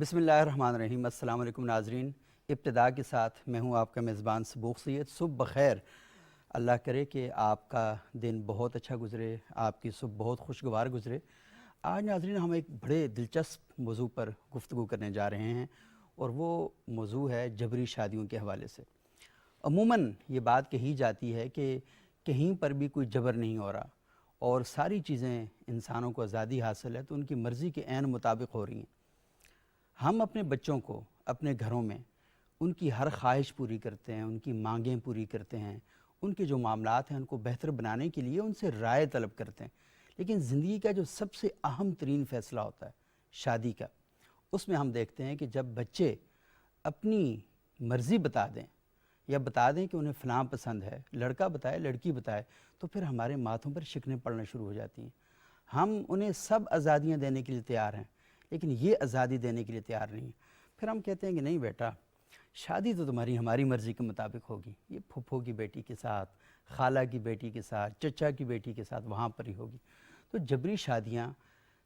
بسم اللہ الرحمن الرحیم۔ السلام علیکم ناظرین، ابتدا کے ساتھ میں ہوں آپ کا میزبان سبوق سید۔ صبح بخیر، اللہ کرے کہ آپ کا دن بہت اچھا گزرے، آپ کی صبح بہت خوشگوار گزرے۔ آج ناظرین ہم ایک بڑے دلچسپ موضوع پر گفتگو کرنے جا رہے ہیں، اور وہ موضوع ہے جبری شادیوں کے حوالے سے۔ عموماً یہ بات کہی جاتی ہے کہ کہیں پر بھی کوئی جبر نہیں ہو رہا، اور ساری چیزیں انسانوں کو آزادی حاصل ہے تو ان کی مرضی کے عین مطابق ہو رہی ہیں۔ ہم اپنے بچوں کو اپنے گھروں میں ان کی ہر خواہش پوری کرتے ہیں، ان کی مانگیں پوری کرتے ہیں، ان کے جو معاملات ہیں ان کو بہتر بنانے کے لیے ان سے رائے طلب کرتے ہیں۔ لیکن زندگی کا جو سب سے اہم ترین فیصلہ ہوتا ہے شادی کا، اس میں ہم دیکھتے ہیں کہ جب بچے اپنی مرضی بتا دیں یا بتا دیں کہ انہیں فلاں پسند ہے، لڑکا بتائے لڑکی بتائے، تو پھر ہمارے ماتھوں پر شکنیں پڑنا شروع ہو جاتی ہیں۔ ہم انہیں سب آزادیاں دینے کے لیے تیار ہیں، لیکن یہ آزادی دینے کے لیے تیار نہیں ہیں۔ پھر ہم کہتے ہیں کہ نہیں بیٹا، شادی تو تمہاری ہماری مرضی کے مطابق ہوگی، یہ پھپھو کی بیٹی کے ساتھ، خالہ کی بیٹی کے ساتھ، چچا کی بیٹی کے ساتھ وہاں پر ہی ہوگی۔ تو جبری شادیاں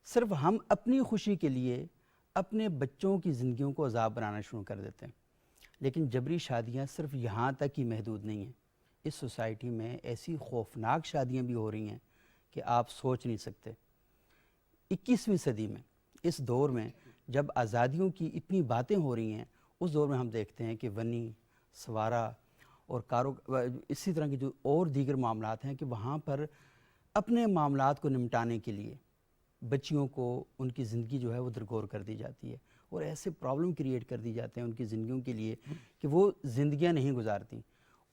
صرف ہم اپنی خوشی کے لیے اپنے بچوں کی زندگیوں کو عذاب بنانا شروع کر دیتے ہیں۔ لیکن جبری شادیاں صرف یہاں تک ہی محدود نہیں ہیں۔ اس سوسائٹی میں ایسی خوفناک شادیاں بھی ہو رہی ہیں کہ آپ سوچ نہیں سکتے۔ 21ویں صدی میں، اس دور میں جب آزادیوں کی اتنی باتیں ہو رہی ہیں، اس دور میں ہم دیکھتے ہیں کہ ونی، سوارا اور اسی طرح کے جو اور دیگر معاملات ہیں کہ وہاں پر اپنے معاملات کو نمٹانے کے لیے بچیوں کو ان کی زندگی جو ہے وہ درگور کر دی جاتی ہے، اور ایسے پرابلم کریٹ کر دی جاتے ہیں ان کی زندگیوں کے لیے کہ وہ زندگیاں نہیں گزارتی۔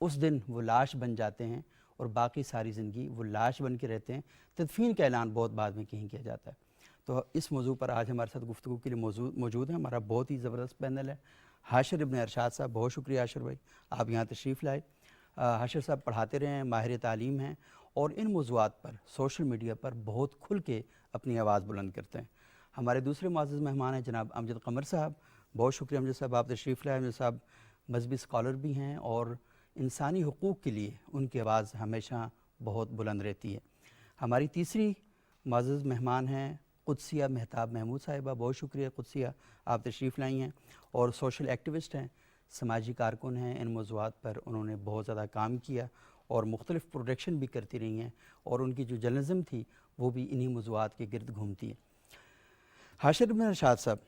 اس دن وہ لاش بن جاتے ہیں، اور باقی ساری زندگی وہ لاش بن کے رہتے ہیں۔ تدفین کا اعلان بہت بعد میں کہیں کیا جاتا ہے۔ تو اس موضوع پر آج ہمارے ساتھ گفتگو کے لیے موجود ہیں ہمارا بہت ہی زبردست پینل ہے۔ حاشر ابن ارشاد صاحب، بہت شکریہ حاشر بھائی، آپ یہاں تشریف لائے۔ حاشر صاحب پڑھاتے رہے ہیں، ماہر تعلیم ہیں، اور ان موضوعات پر سوشل میڈیا پر بہت کھل کے اپنی آواز بلند کرتے ہیں۔ ہمارے دوسرے معزز مہمان ہیں جناب امجد قمر صاحب، بہت شکریہ امجد صاحب، آپ تشریف لائے۔ امجد صاحب مذہبی اسکالر بھی ہیں، اور انسانی حقوق کے لیے ان کی آواز ہمیشہ بہت بلند رہتی ہے۔ ہماری تیسری معزز مہمان ہیں قدسیہ مہتاب محمود صاحبہ، بہت شکریہ قدسیہ، آپ تشریف لائی ہیں، اور سوشل ایکٹیوسٹ ہیں، سماجی کارکن ہیں۔ ان موضوعات پر انہوں نے بہت زیادہ کام کیا اور مختلف پروڈکشن بھی کرتی رہی ہیں، اور ان کی جو جرنلزم تھی وہ بھی انہی موضوعات کے گرد گھومتی ہے۔ حاشر ابن ارشاد صاحب،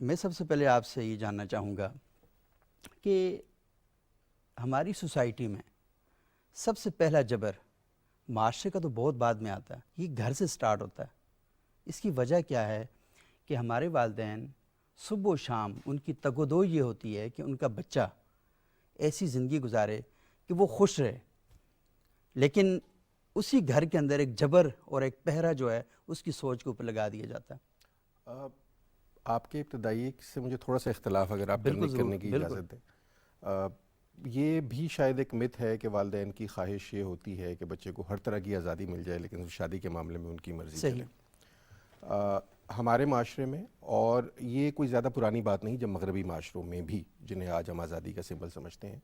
میں سب سے پہلے آپ سے یہ جاننا چاہوں گا کہ ہماری سوسائٹی میں سب سے پہلا جبر معاشرے کا تو بہت بعد میں آتا ہے، یہ گھر سے سٹارٹ ہوتا ہے۔ اس کی وجہ کیا ہے کہ ہمارے والدین صبح و شام ان کی تگ و دو یہ ہوتی ہے کہ ان کا بچہ ایسی زندگی گزارے کہ وہ خوش رہے، لیکن اسی گھر کے اندر ایک جبر اور ایک پہرا جو ہے اس کی سوچ کے اوپر لگا دیا جاتا ہے۔ آپ کے ابتدائی سے مجھے تھوڑا سا اختلاف اگر آپ بالکل ضرور، کرنے کی بالکل۔ اجازت دیں۔ یہ بھی شاید ایک مت ہے کہ والدین کی خواہش یہ ہوتی ہے کہ بچے کو ہر طرح کی آزادی مل جائے، لیکن شادی کے معاملے میں ان کی مرضی چلے۔ ہمارے معاشرے میں، اور یہ کوئی زیادہ پرانی بات نہیں، جب مغربی معاشروں میں بھی جنہیں آج ہم آزادی کا سمبل سمجھتے ہیں،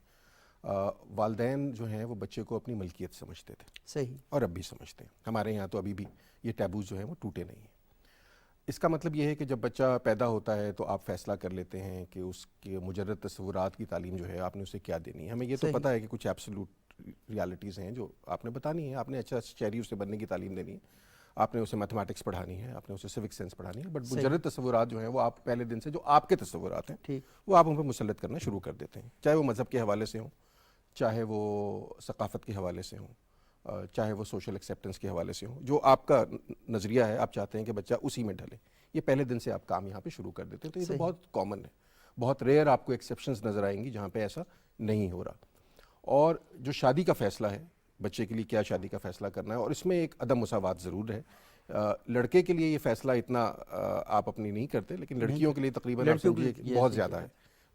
والدین جو ہیں وہ بچے کو اپنی ملکیت سمجھتے تھے، صحیح، اور اب بھی سمجھتے ہیں۔ ہمارے یہاں تو ابھی بھی یہ ٹیبوز جو ہیں وہ ٹوٹے نہیں ہیں۔ اس کا مطلب یہ ہے کہ جب بچہ پیدا ہوتا ہے تو آپ فیصلہ کر لیتے ہیں کہ اس کے مجرد تصورات کی تعلیم جو ہے آپ نے اسے کیا دینی ہے۔ ہمیں یہ تو صحیح، پتہ ہے کہ کچھ ایبسولوٹ ریالٹیز ہیں جو آپ نے بتانی ہے، آپ نے اچھا شہری اسے بننے کی تعلیم دینی ہے، آپ نے اسے میتھمیٹکس پڑھانی ہے، آپ نے اسے سیوک سینس پڑھانی ہے، بٹ صحیح، مجرد تصورات جو ہیں وہ آپ پہلے دن سے جو آپ کے تصورات ہیں ٹھیک، وہ آپ ان پہ مسلط کرنا شروع کر دیتے ہیں، چاہے وہ مذہب کے حوالے سے ہوں، چاہے وہ ثقافت کے حوالے سے ہوں، چاہے وہ سوشل ایکسیپٹنس کے حوالے سے ہوں۔ جو آپ کا نظریہ ہے آپ چاہتے ہیں کہ بچہ اسی میں ڈھلے، یہ پہلے دن سے آپ کام یہاں پہ شروع کر دیتے ہیں۔ تو یہ تو صحیح، بہت کامن ہے، بہت ریئر آپ کو ایکسیپشنز نظر آئیں گی جہاں پہ ایسا نہیں ہو رہا۔ اور جو شادی کا فیصلہ ہے، بچے کے لیے کیا شادی کا فیصلہ کرنا ہے، اور اس میں ایک عدم مساوات ضرور ہے۔ لڑکے کے لیے یہ فیصلہ اتنا آپ اپنی نہیں کرتے، لیکن لڑکیوں کے لیے تقریباً آپ لڑکیوں کے سمجھیے لیے کہ یہ بہت صحیح زیادہ کہہ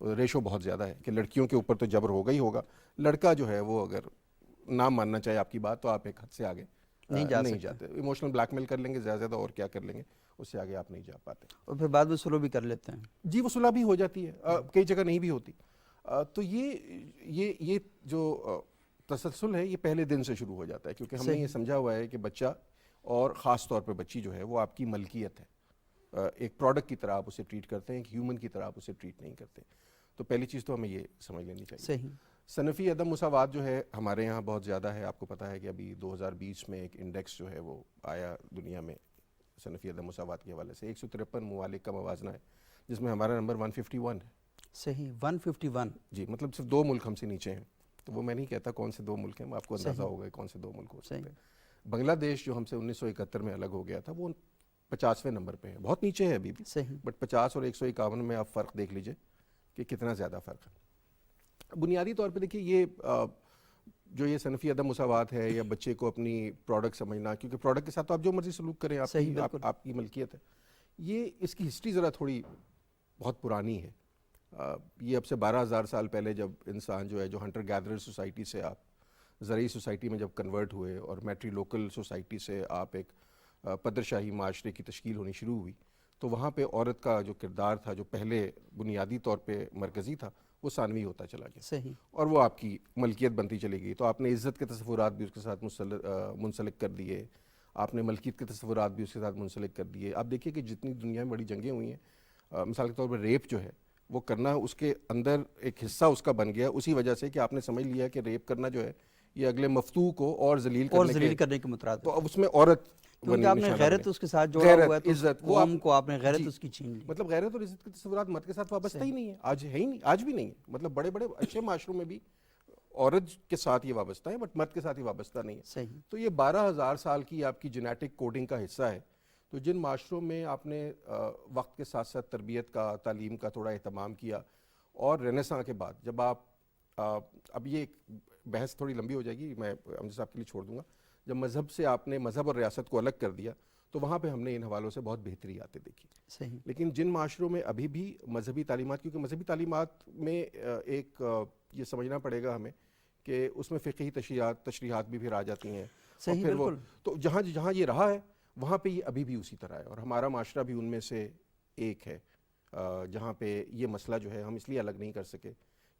رہے ہے، ریشو بہت زیادہ ہے کہ لڑکیوں کے اوپر تو جبر ہوگا ہی ہوگا، لڑکا جو ہے وہ اگر نہ ماننا چاہے آپ کی بات تو آپ ایک حد سے آگے نہیں جا نہیں سکتے، جاتے۔ ایموشنل بلیک میل کر لیں گے زیادہ اور کیا کر لیں گے، اس سے آگے آپ نہیں جا پاتے۔ اور پھر بعد میں سلو بھی کر لیتے ہیں۔ جی، وہ صلح بھی ہو جاتی ہے، کئی جگہ نہیں بھی ہوتی۔ تو یہ جو تسلسل ہے یہ پہلے دن سے شروع ہو جاتا ہے، کیونکہ ہم نے یہ صحیح، سمجھا ہوا ہے کہ بچہ، اور خاص طور پہ بچی جو ہے وہ آپ کی ملکیت ہے، ایک پروڈکٹ کی طرح آپ اسے ٹریٹ کرتے ہیں، ایک ہیومن کی طرح آپ اسے ٹریٹ نہیں کرتے. تو پہلی چیز تو ہمیں یہ سمجھ لینی چاہیے. صحیح. صنفی عدم مساوات جو ہے ہمارے یہاں بہت زیادہ ہے. آپ کو پتہ ہے کہ ابھی 2020 میں ایک انڈیکس جو ہے وہ آیا دنیا میں صنفی عدم مساوات کے حوالے سے. 153 ممالک کا موازنہ ہے جس میں ہمارا نمبر 151 ہے. صحیح 151. جی مطلب صرف 2 ملک ہم سے نیچے ہیں. تو وہ میں نہیں کہتا کون سے 2 ملک ہیں، آپ کو اندازہ ہوگا کون سے 2 ملک ہو سکتے ہیں. بنگلہ دیش جو ہم سے 1971 میں الگ ہو گیا تھا وہ 50ویں نمبر پہ ہے، بہت نیچے ہے ابھی بھی. صحیح. بٹ 50 اور 151 میں آپ فرق دیکھ لیجئے کہ کتنا زیادہ فرق ہے. بنیادی طور پہ دیکھیے یہ جو یہ صنفی عدم مساوات ہے یا بچے کو اپنی پروڈکٹ سمجھنا، کیونکہ پروڈکٹ کے ساتھ تو آپ جو مرضی سلوک کریں، آپ کی ملکیت ہے. یہ اس کی ہسٹری ذرا تھوڑی بہت پرانی ہے. یہ اب سے 12,000 سال پہلے جب انسان جو ہے جو ہنٹر گیدرر سوسائٹی سے آپ زرعی سوسائٹی میں جب کنورٹ ہوئے اور میٹری لوکل سوسائٹی سے آپ ایک پدر شاہی معاشرے کی تشکیل ہونی شروع ہوئی، تو وہاں پہ عورت کا جو کردار تھا جو پہلے بنیادی طور پہ مرکزی تھا وہ ثانوی ہوتا چلا گیا. صحیح. اور وہ آپ کی ملکیت بنتی چلی گئی. تو آپ نے عزت کے تصورات بھی اس کے ساتھ منسلک کر دیے، آپ نے ملکیت کے تصورات بھی اس کے ساتھ منسلک کر دیے. آپ دیکھیے کہ جتنی دنیا میں بڑی جنگیں ہوئی ہیں، مثال کے طور پر ریپ جو ہے وہ کرنا اس کے اندر ایک حصہ اس کا بن گیا اسی وجہ سے کہ آپ نے سمجھ لیا کہ ریپ کرنا جو ہے یہ اگلے مفتو کو اور ذلیل کرنے کے مترادف. تو اب اس میں عورت کیونکہ آپ نے غیرت اس کے ساتھ جوڑا ہوا ہے، عزت قوم کو آپ نے غیرت اس کی چھین لی. مطلب غیرت اور عزت کے تصورات مرد کے ساتھ وابستہ ہی نہیں ہے. آج ہے ہی نہیں، آج بھی نہیں ہے. مطلب بڑے بڑے اچھے معاشروں میں بھی عورت کے ساتھ یہ وابستہ ہے بٹ مرد کے ساتھ یہ وابستہ نہیں ہے. صحیح. تو یہ 12,000 سال کی آپ کی جینیٹک کوڈنگ کا حصہ ہے. تو جن معاشروں میں آپ نے وقت کے ساتھ ساتھ تربیت کا، تعلیم کا تھوڑا اہتمام کیا، اور رینیساں کے بعد جب آپ اب یہ بحث تھوڑی لمبی ہو جائے گی، میں امجد صاحب کے لیے چھوڑ دوں گا. جب مذہب سے آپ نے مذہب اور ریاست کو الگ کر دیا تو وہاں پہ ہم نے ان حوالوں سے بہت بہتری آتے دیکھی. صحیح. لیکن جن معاشروں میں ابھی بھی مذہبی تعلیمات، کیونکہ مذہبی تعلیمات میں ایک یہ سمجھنا پڑے گا ہمیں کہ اس میں فقہی تشریحات بھی پھر آ جاتی ہیں. صحیح. اور پھر تو جہاں یہ رہا ہے وہاں پہ یہ ابھی بھی اسی طرح ہے. اور ہمارا معاشرہ بھی ان میں سے ایک ہے جہاں پہ یہ مسئلہ جو ہے ہم اس لیے الگ نہیں کر سکے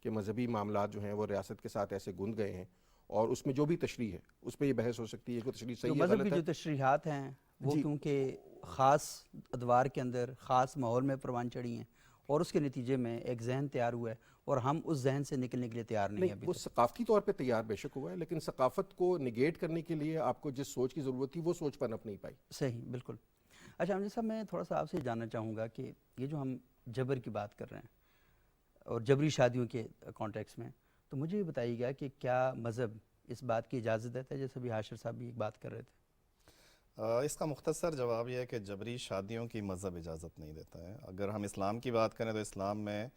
کہ مذہبی معاملات جو ہیں وہ ریاست کے ساتھ ایسے گند گئے ہیں، اور اس میں جو بھی تشریح ہے اس پہ یہ بحث ہو سکتی ہے کہ تشریح صحیح ہے غلط ہے. مذہب کی جو تشریحات ہیں وہ کیونکہ خاص ادوار کے اندر خاص ماحول میں پروان چڑھی ہیں اور اس کے نتیجے میں ایک ذہن تیار ہوا ہے اور ہم اس ذہن سے نکلنے کے لیے تیار نہیں ہیں. وہ ثقافتی طور پہ تیار بے شک ہوا ہے، لیکن ثقافت کو نگیٹ کرنے کے لیے آپ کو جس سوچ کی ضرورت تھی وہ سوچ پنپ نہیں پائی. صحیح. بالکل. اچھا امجد صاحب، میں تھوڑا سا آپ سے جاننا چاہوں گا کہ یہ جو ہم جبر کی بات کر رہے ہیں اور جبری شادیوں کے کانٹیکس میں، تو مجھے یہ بتائیے گا کہ کیا مذہب اس بات کی اجازت دیتا ہے، جیسے بھی حاشر صاحب بھی ایک بات کر رہے تھے؟ اس کا مختصر جواب یہ ہے کہ جبری شادیوں کی مذہب اجازت نہیں دیتا ہے. اگر ہم اسلام کی بات کریں تو اسلام میں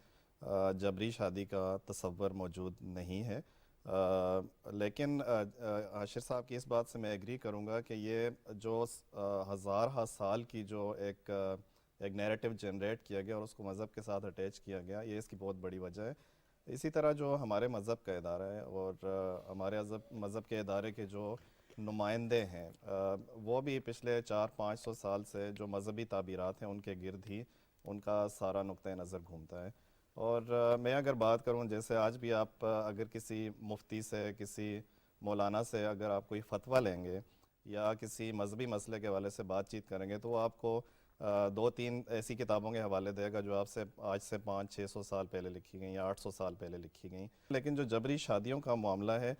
جبری شادی کا تصور موجود نہیں ہے. لیکن حاشر صاحب کی اس بات سے میں ایگری کروں گا کہ یہ جو ہزارہ سال کی جو ایک نیریٹو جنریٹ کیا گیا اور اس کو مذہب کے ساتھ اٹیچ کیا گیا، یہ اس کی بہت بڑی وجہ ہے. اسی طرح جو ہمارے مذہب کا ادارہ ہے اور ہمارے مذہب کے ادارے کے جو نمائندے ہیں وہ بھی پچھلے 400-500 سال سے جو مذہبی تعبیرات ہیں ان کے گرد ہی ان کا سارا نقطہ نظر گھومتا ہے. اور میں اگر بات کروں، جیسے آج بھی آپ اگر کسی مفتی سے، کسی مولانا سے اگر آپ کوئی فتویٰ لیں گے یا کسی مذہبی مسئلے کے حوالے سے بات چیت کریں گے تو وہ آپ کو 2-3 ایسی کتابوں کے حوالے دے گا جو آپ سے آج سے 500-600 سال پہلے لکھی گئیں یا 800 سال پہلے لکھی گئیں. لیکن جو جبری شادیوں کا معاملہ ہے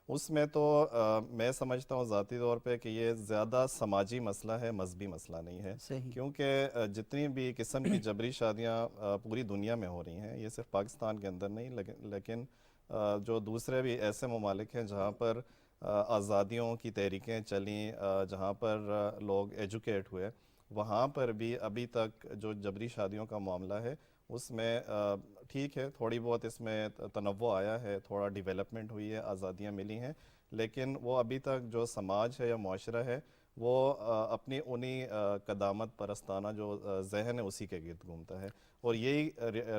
اس میں تو میں سمجھتا ہوں ذاتی طور پہ کہ یہ زیادہ سماجی مسئلہ ہے، مذہبی مسئلہ نہیں ہے. کیونکہ جتنی بھی قسم کی جبری شادیاں پوری دنیا میں ہو رہی ہیں، یہ صرف پاکستان کے اندر نہیں لیکن جو دوسرے بھی ایسے ممالک ہیں جہاں پر آزادیوں کی تحریکیں چلیں، جہاں پر لوگ ایجوکیٹ ہوئے، وہاں پر بھی ابھی تک جو جبری شادیوں کا معاملہ ہے اس میں ٹھیک ہے تھوڑی بہت اس میں تنوع آیا ہے، تھوڑا ڈیولپمنٹ ہوئی ہے، آزادیاں ملی ہیں، لیکن وہ ابھی تک جو سماج ہے یا معاشرہ ہے وہ اپنی انہی قدامت پرستانہ جو ذہن ہے اسی کے گرد گھومتا ہے. اور یہی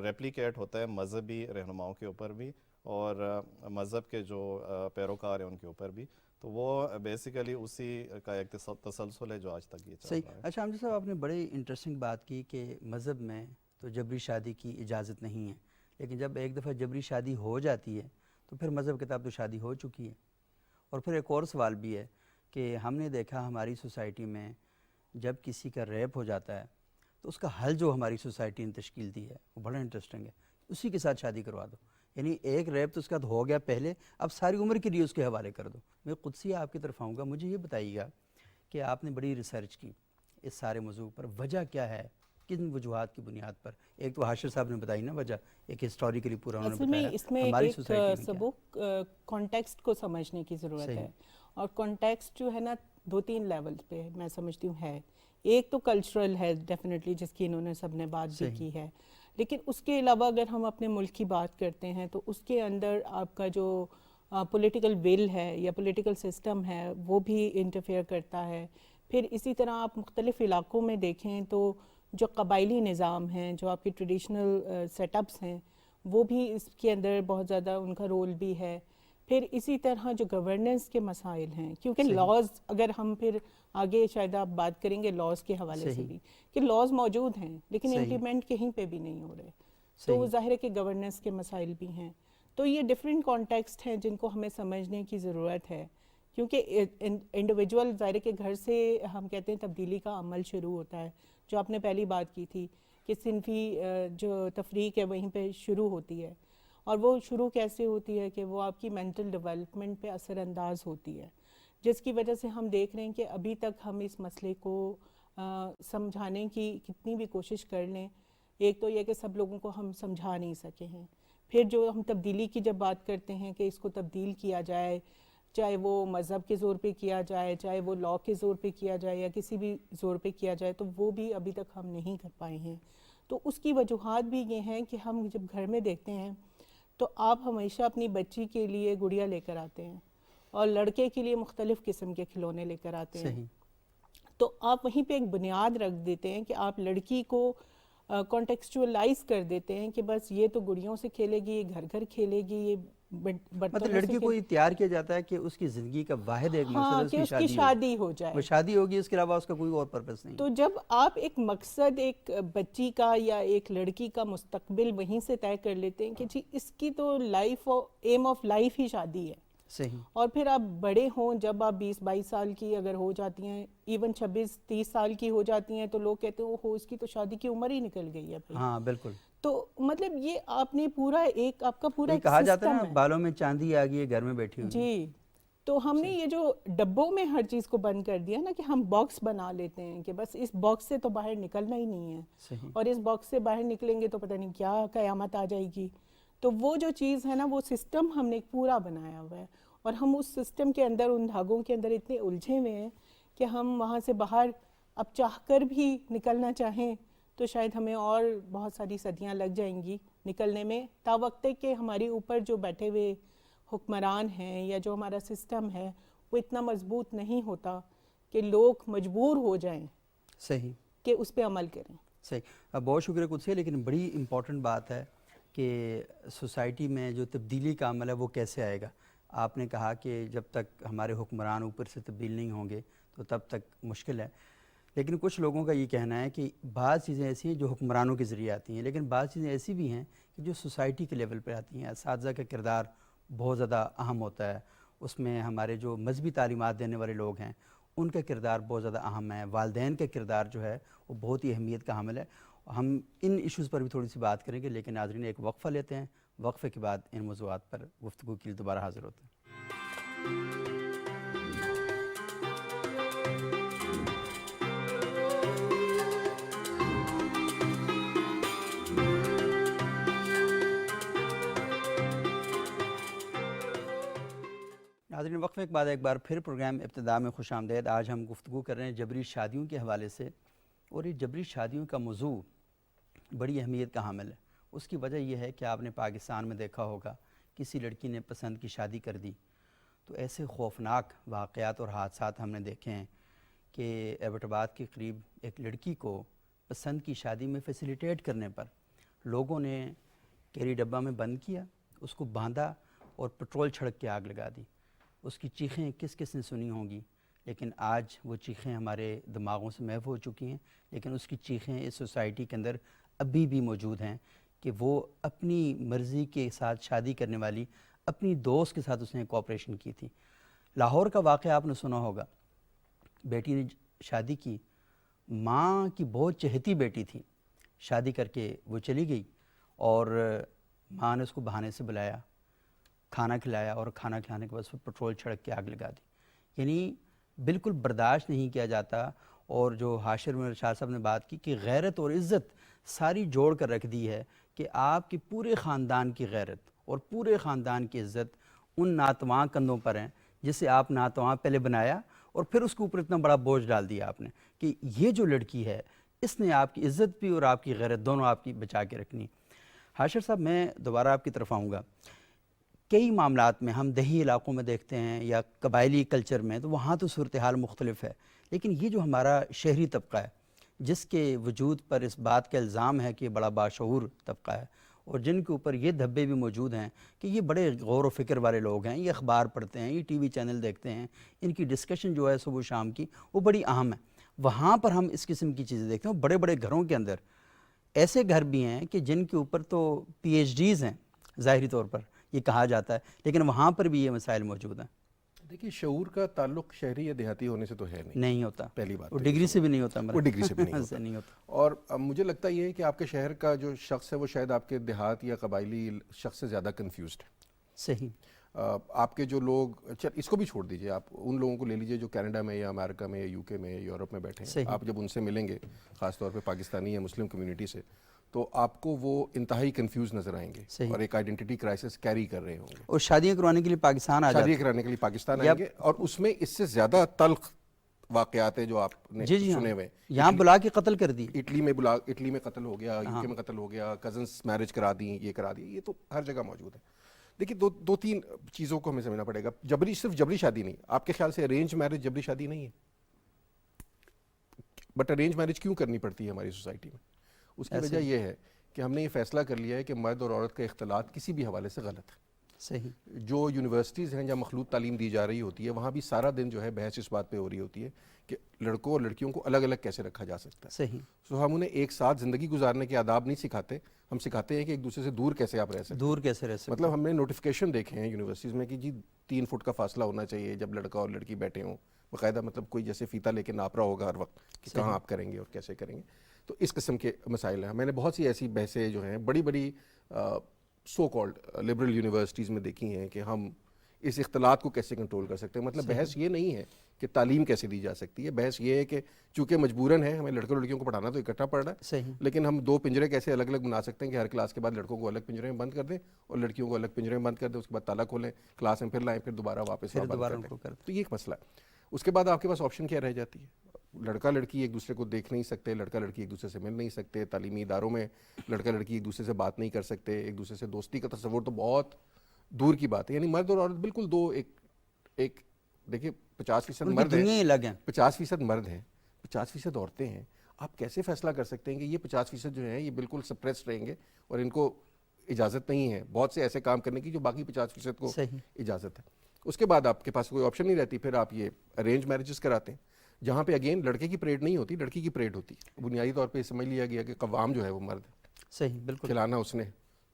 ریپلیکیٹ ہوتا ہے مذہبی رہنماؤں کے اوپر بھی اور مذہب کے جو پیروکار ہیں ان کے اوپر بھی. تو وہ بیسیکلی اسی کا ایک تسلسل ہے جو آج تک یہ چل رہا ہے. اچھا امجد صاحب، آپ نے بڑی انٹرسٹنگ بات کی کہ مذہب میں تو جبری شادی کی اجازت نہیں ہے، لیکن جب ایک دفعہ جبری شادی ہو جاتی ہے تو پھر مذہب کے تحت تو شادی ہو چکی ہے. اور پھر ایک اور سوال بھی ہے کہ ہم نے دیکھا ہماری سوسائٹی میں جب کسی کا ریپ ہو جاتا ہے تو اس کا حل جو ہماری سوسائٹی نے تشکیل دی ہے وہ بڑا انٹرسٹنگ ہے، اسی کے ساتھ شادی کروا دو، یعنی ایک ریپ تو اس کا ہو گیا پہلے، اب ساری عمر کے لیے اس کے حوالے کر دو۔ میں قدسیہ آپ کی طرف آؤں گا، مجھے یہ بتائیے گا کہ آپ نے بڑی ریسرچ کی اس سارے موضوع پر، وجہ کیا ہے، کن وجوہات کی بنیاد پر؟ ایک تو حاشر صاحب نے بتائی نا وجہ، ایک ہسٹوریکلی پورا انہوں اصل نے میں بتایا اس میں ہماری ایک سوسائٹی میں کیا سبق کانٹیکسٹ کو سمجھنے کی ضرورت ہے، اور کانٹیکسٹ جو ہے نا 2-3 لیول پہ میں سمجھتی ہوں ہے۔ ایک تو کلچرل ہے ڈیفینیٹلی، جس کی انہوں نے سب نے بات بھی کی ہے، لیکن اس کے علاوہ اگر ہم اپنے ملک کی بات کرتے ہیں تو اس کے اندر آپ کا جو پولیٹیکل ول ہے یا پولیٹیکل سسٹم ہے وہ بھی انٹرفیئر کرتا ہے۔ پھر اسی طرح آپ مختلف علاقوں میں دیکھیں تو جو قبائلی نظام ہیں، جو آپ کی ٹریڈیشنل سیٹ اپس ہیں، وہ بھی اس کے اندر بہت زیادہ ان کا رول بھی ہے۔ پھر اسی طرح جو گورننس کے مسائل ہیں، کیونکہ لاز، اگر ہم پھر آگے شاید آپ بات کریں گے لاز کے حوالے سے بھی، کہ لاز موجود ہیں لیکن امپلیمنٹ کہیں پہ بھی نہیں ہو رہے، تو ظاہر ہے کہ گورننس کے مسائل بھی ہیں۔ تو یہ ڈفرینٹ کانٹیکسٹ ہیں جن کو ہمیں سمجھنے کی ضرورت ہے، کیونکہ انڈیویجول ظاہر ہے کہ گھر سے ہم کہتے ہیں تبدیلی کا عمل شروع ہوتا ہے، جو آپ نے پہلی بات کی تھی کہ صنفی جو تفریق ہے وہیں پہ شروع ہوتی ہے، اور وہ شروع کیسے ہوتی ہے کہ وہ آپ کی مینٹل ڈیولپمنٹ پہ اثر انداز ہوتی ہے، جس کی وجہ سے ہم دیکھ رہے ہیں کہ ابھی تک ہم اس مسئلے کو سمجھانے کی کتنی بھی کوشش کر لیں، ایک تو یہ کہ سب لوگوں کو ہم سمجھا نہیں سکے ہیں۔ پھر جو ہم تبدیلی کی جب بات کرتے ہیں کہ اس کو تبدیل کیا جائے، چاہے وہ مذہب کے زور پہ کیا جائے، چاہے وہ لاء کے زور پہ کیا جائے یا کسی بھی زور پہ کیا جائے، تو وہ بھی ابھی تک ہم نہیں کر پائے ہیں۔ تو اس کی وجوہات بھی یہ ہیں کہ ہم جب گھر میں دیکھتے ہیں تو آپ ہمیشہ اپنی بچی کے لیے گڑیا لے کر آتے ہیں اور لڑکے کے لیے مختلف قسم کے کھلونے لے کر آتے ہیں، تو آپ وہیں پہ ایک بنیاد رکھ دیتے ہیں کہ آپ لڑکی کو کانٹیکسچولائز کر دیتے ہیں کہ بس یہ تو گڑیوں سے کھیلے گی، یہ گھر گھر کھیلے گی، یہ مطلب لڑکی کو تیار کیا جاتا ہے کہ اس کی زندگی کا واحد ایک مقصد ہے کہ اس کی شادی ہو جائے، وہ شادی ہوگی، اس کے علاوہ اس کا کوئی اور پرپس نہیں۔ تو جب آپ ایک مقصد ایک بچی کا یا ایک لڑکی کا مستقبل وہیں سے طے کر لیتے ہیں کہ جی اس کی تو لائف ایم آف لائف ہی شادی ہے، صحیح، اور پھر آپ بڑے ہوں، جب آپ 20-22 سال کی اگر ہو جاتی ہیں، ایون 26-30 سال کی ہو جاتی ہیں، تو لوگ کہتے ہیں اوہو اس کی تو شادی کی عمر ہی نکل گئی ہے بھائی۔ ہاں بالکل، تو مطلب یہ آپ نے پورا ایک آپ کا پورا ایک کہا جاتا ہے سسٹم نا بالوں میں چاندی آ گئی ہے گھر میں بیٹھی ہوئی۔ جی، تو ہم نے یہ جو ڈبوں میں ہر چیز کو بند کر دیا نا کہ ہم باکس بنا لیتے ہیں کہ بس اس باکس سے تو باہر نکلنا ہی نہیں ہے، اور اس باکس سے باہر نکلیں گے تو پتہ نہیں کیا قیامت آ جائے گی۔ تو وہ جو چیز ہے نا، وہ سسٹم ہم نے پورا بنایا ہوا ہے، اور ہم اس سسٹم کے اندر، ان دھاگوں کے اندر اتنے الجھے ہوئے ہیں کہ ہم وہاں سے باہر اب چاہ کر بھی نکلنا چاہیں تو شاید ہمیں اور بہت ساری صدیاں لگ جائیں گی نکلنے میں، تا وقت کہ ہماری اوپر جو بیٹھے ہوئے حکمران ہیں یا جو ہمارا سسٹم ہے وہ اتنا مضبوط نہیں ہوتا کہ لوگ مجبور ہو جائیں صحیح کہ اس پہ عمل کریں۔ صحیح، بہت شکریہ قدسیہ، لیکن بڑی امپورٹنٹ بات ہے کہ سوسائٹی میں جو تبدیلی کا عمل ہے وہ کیسے آئے گا۔ آپ نے کہا کہ جب تک ہمارے حکمران اوپر سے تبدیل نہیں ہوں گے تو تب تک مشکل ہے، لیکن کچھ لوگوں کا یہ کہنا ہے کہ بعض چیزیں ایسی ہیں جو حکمرانوں کے ذریعے آتی ہیں، لیکن بعض چیزیں ایسی بھی ہیں کہ جو سوسائٹی کے لیول پہ آتی ہیں۔ اساتذہ کا کردار بہت زیادہ اہم ہوتا ہے، اس میں ہمارے جو مذہبی تعلیمات دینے والے لوگ ہیں ان کا کردار بہت زیادہ اہم ہے، والدین کا کردار جو ہے وہ بہت ہی اہمیت کا حامل ہے۔ ہم ان ایشوز پر بھی تھوڑی سی بات کریں گے، لیکن ناظرین ایک وقفہ لیتے ہیں، وقفے کے بعد ان موضوعات پر گفتگو کے لیے دوبارہ حاضر ہوتے ہیں۔ ناظرین وقفے کے بعد ایک بار پھر پروگرام ابتدا میں خوش آمدید۔ آج ہم گفتگو کر رہے ہیں جبری شادیوں کے حوالے سے، اور یہ جبری شادیوں کا موضوع بڑی اہمیت کا حامل ہے۔ اس کی وجہ یہ ہے کہ آپ نے پاکستان میں دیکھا ہوگا کسی لڑکی نے پسند کی شادی کر دی تو ایسے خوفناک واقعات اور حادثات ہم نے دیکھے ہیں کہ ایبٹ آباد کے قریب ایک لڑکی کو پسند کی شادی میں فیسیلیٹیٹ کرنے پر لوگوں نے کیری ڈبہ میں بند کیا، اس کو باندھا اور پٹرول چھڑک کے آگ لگا دی۔ اس کی چیخیں کس کس نے سنی ہوں گی، لیکن آج وہ چیخیں ہمارے دماغوں سے محو ہو چکی ہیں، لیکن اس کی چیخیں اس سوسائٹی کے اندر ابھی بھی موجود ہیں کہ وہ اپنی مرضی کے ساتھ شادی کرنے والی اپنی دوست کے ساتھ اس نے کوآپریشن کی تھی۔ لاہور کا واقعہ آپ نے سنا ہوگا، بیٹی نے شادی کی، ماں کی بہت چہیتی بیٹی تھی, شادی کر کے وہ چلی گئی اور ماں نے اس کو بہانے سے بلایا, کھانا کھلایا اور کھانا کھلانے کے بعد اس پر پٹرول چھڑک کے آگ لگا دی. یعنی بالکل برداشت نہیں کیا جاتا. اور جو حاشر میں شاہ صاحب نے بات کی کہ غیرت اور عزت ساری جوڑ کر رکھ دی ہے کہ آپ کے پورے خاندان کی غیرت اور پورے خاندان کی عزت ان ناتواں کندھوں پر ہیں جسے آپ ناتواں پہلے بنایا اور پھر اس کے اوپر اتنا بڑا بوجھ ڈال دیا آپ نے کہ یہ جو لڑکی ہے اس نے آپ کی عزت بھی اور آپ کی غیرت دونوں آپ کی بچا کے رکھنی. حاشر صاحب میں دوبارہ آپ کی طرف آؤں گا. کئی معاملات میں ہم دیہی علاقوں میں دیکھتے ہیں یا قبائلی کلچر میں تو وہاں تو صورتحال مختلف ہے, لیکن یہ جو ہمارا شہری طبقہ ہے جس کے وجود پر اس بات کا الزام ہے کہ یہ بڑا باشعور طبقہ ہے اور جن کے اوپر یہ دھبے بھی موجود ہیں کہ یہ بڑے غور و فکر والے لوگ ہیں, یہ اخبار پڑھتے ہیں, یہ ٹی وی چینل دیکھتے ہیں, ان کی ڈسکشن جو ہے صبح و شام کی وہ بڑی اہم ہے, وہاں پر ہم اس قسم کی چیزیں دیکھتے ہیں. بڑے بڑے گھروں کے اندر ایسے گھر بھی ہیں کہ جن کے اوپر تو پی ایچ ڈیز ہیں ظاہری طور پر یہ کہا جاتا ہے, لیکن وہاں پر بھی یہ مسائل موجود ہیں. دیکھیے شعور کا تعلق شہری یا دیہاتی ہونے سے تو ہے نہیں ہوتا, پہلی بات وہ ڈگری سے بھی نہیں ہوتا, وہ ڈگری سے بھی نہیں ہوتا. اور مجھے لگتا یہ ہے کہ آپ کے شہر کا جو شخص ہے وہ شاید آپ کے دیہات یا قبائلی شخص سے زیادہ کنفیوزڈ ہے. صحیح. آپ کے جو لوگ, اس کو بھی چھوڑ دیجئے, آپ ان لوگوں کو لے لیجئے جو کینیڈا میں یا امریکہ میں یا یو کے میں یا یورپ میں بیٹھے ہیں, آپ جب ان سے ملیں گے خاص طور پہ پاکستانی یا مسلم کمیونٹی سے, تو آپ کو وہ انتہائی کنفیوز نظر آئیں گے اور ایک آئیڈینٹی کرائسس کیری کر رہے ہوں گے. اور شادیاں کروانے کے لیے پاکستان آ جاتے ہیں, شادیاں کرانے کے لیے پاکستان آئیں گے, اور اس میں اس سے زیادہ تلخ واقعات ہیں جو آپ نے سنے ہوئے. یہاں بلا کے قتل کر دی, اٹلی میں قتل ہو گیا, یو کے میں قتل ہو گیا, کزنس میرج کرا دی, یہ کرا دی, یہ تو ہر جگہ موجود ہے. دیکھیے دو تین چیزوں کو ہمیں سمجھنا پڑے گا. صرف جبری شادی نہیں, آپ کے خیال سے ارینج میرج جبری شادی نہیں ہے, بٹ ارینج میرج کیوں کرنی پڑتی ہے ہماری سوسائٹی میں؟ اس کی وجہ یہ ہے کہ ہم نے یہ فیصلہ کر لیا ہے کہ مرد اور عورت کا اختلاط کسی بھی حوالے سے غلط ہے. صحیح. جو یونیورسٹیز ہیں جہاں مخلوط تعلیم دی جا رہی ہوتی ہے وہاں بھی سارا دن جو ہے بحث اس بات پہ ہو رہی ہوتی ہے کہ لڑکوں اور لڑکیوں کو الگ الگ کیسے رکھا جا سکتا ہے. صحیح. سو ہم انہیں ایک ساتھ زندگی گزارنے کے آداب نہیں سکھاتے, ہم سکھاتے ہیں کہ ایک دوسرے سے دور کیسے آپ رہ سکتے. مطلب ہم نے نوٹیفیکیشن دیکھے ہیں یونیورسٹیز میں کہ جی 3 فٹ کا فاصلہ ہونا چاہیے جب لڑکا اور لڑکی بیٹھے ہوں, باقاعدہ مطلب کوئی جیسے فیتا لے کے ناپ رہا ہوگا ہر وقت کہ کہاں آپ کریں گے اور کیسے کریں گے. تو اس قسم کے مسائل ہیں. میں نے بہت سی ایسی بحثیں جو ہیں بڑی بڑی سو کالڈ لبرل یونیورسٹیز میں دیکھی ہیں کہ ہم اس اختلاط کو کیسے کنٹرول کر سکتے ہیں. مطلب بحث یہ نہیں ہے کہ تعلیم کیسے دی جا سکتی ہے, بحث یہ ہے کہ چونکہ مجبوراً ہے ہمیں لڑکوں لڑکیوں کو پڑھانا تو اکٹھا پڑھ رہا ہے, لیکن ہم 2 پنجرے کیسے الگ الگ بنا سکتے ہیں کہ ہر کلاس کے بعد لڑکوں کو الگ پنجرے میں بند کر دیں اور لڑکیوں کو الگ پنجرے میں بند کر دیں, اس کے بعد تالا کھولیں, کلاس میں پھر لائیں, پھر دوبارہ واپس بند کر دیں. تو یہ ایک مسئلہ ہے. اس کے بعد آپ کے پاس آپشن کیا رہ جاتی ہے؟ لڑکا لڑکی ایک دوسرے کو دیکھ نہیں سکتے, لڑکا لڑکی ایک دوسرے سے مل نہیں سکتے, تعلیمی اداروں میں لڑکا لڑکی ایک دوسرے سے بات نہیں کر سکتے, ایک دوسرے سے دوستی کا تصور تو بہت دور کی بات ہے. یعنی مرد اور عورت بالکل دو ایک دیکھیے 50% مرد ہیں, 50% مرد ہیں, 50% عورتیں ہیں. آپ کیسے فیصلہ کر سکتے ہیں کہ یہ 50% جو ہیں یہ بالکل سپریس رہیں گے اور ان کو اجازت نہیں ہے بہت سے ایسے کام کرنے کی جو باقی 50% کو اجازت ہے. اس کے بعد آپ کے پاس کوئی آپشن نہیں رہتی, پھر آپ یہ ارینج میرجز کراتے ہیں جہاں پہ اگین لڑکے کی پریڈ نہیں ہوتی, لڑکی کی پریڈ ہوتی ہے. بنیادی طور پہ سمجھ لیا گیا کہ قوام جو ہے وہ مرد ہے, صحیح بالکل, کھلانا اس نے,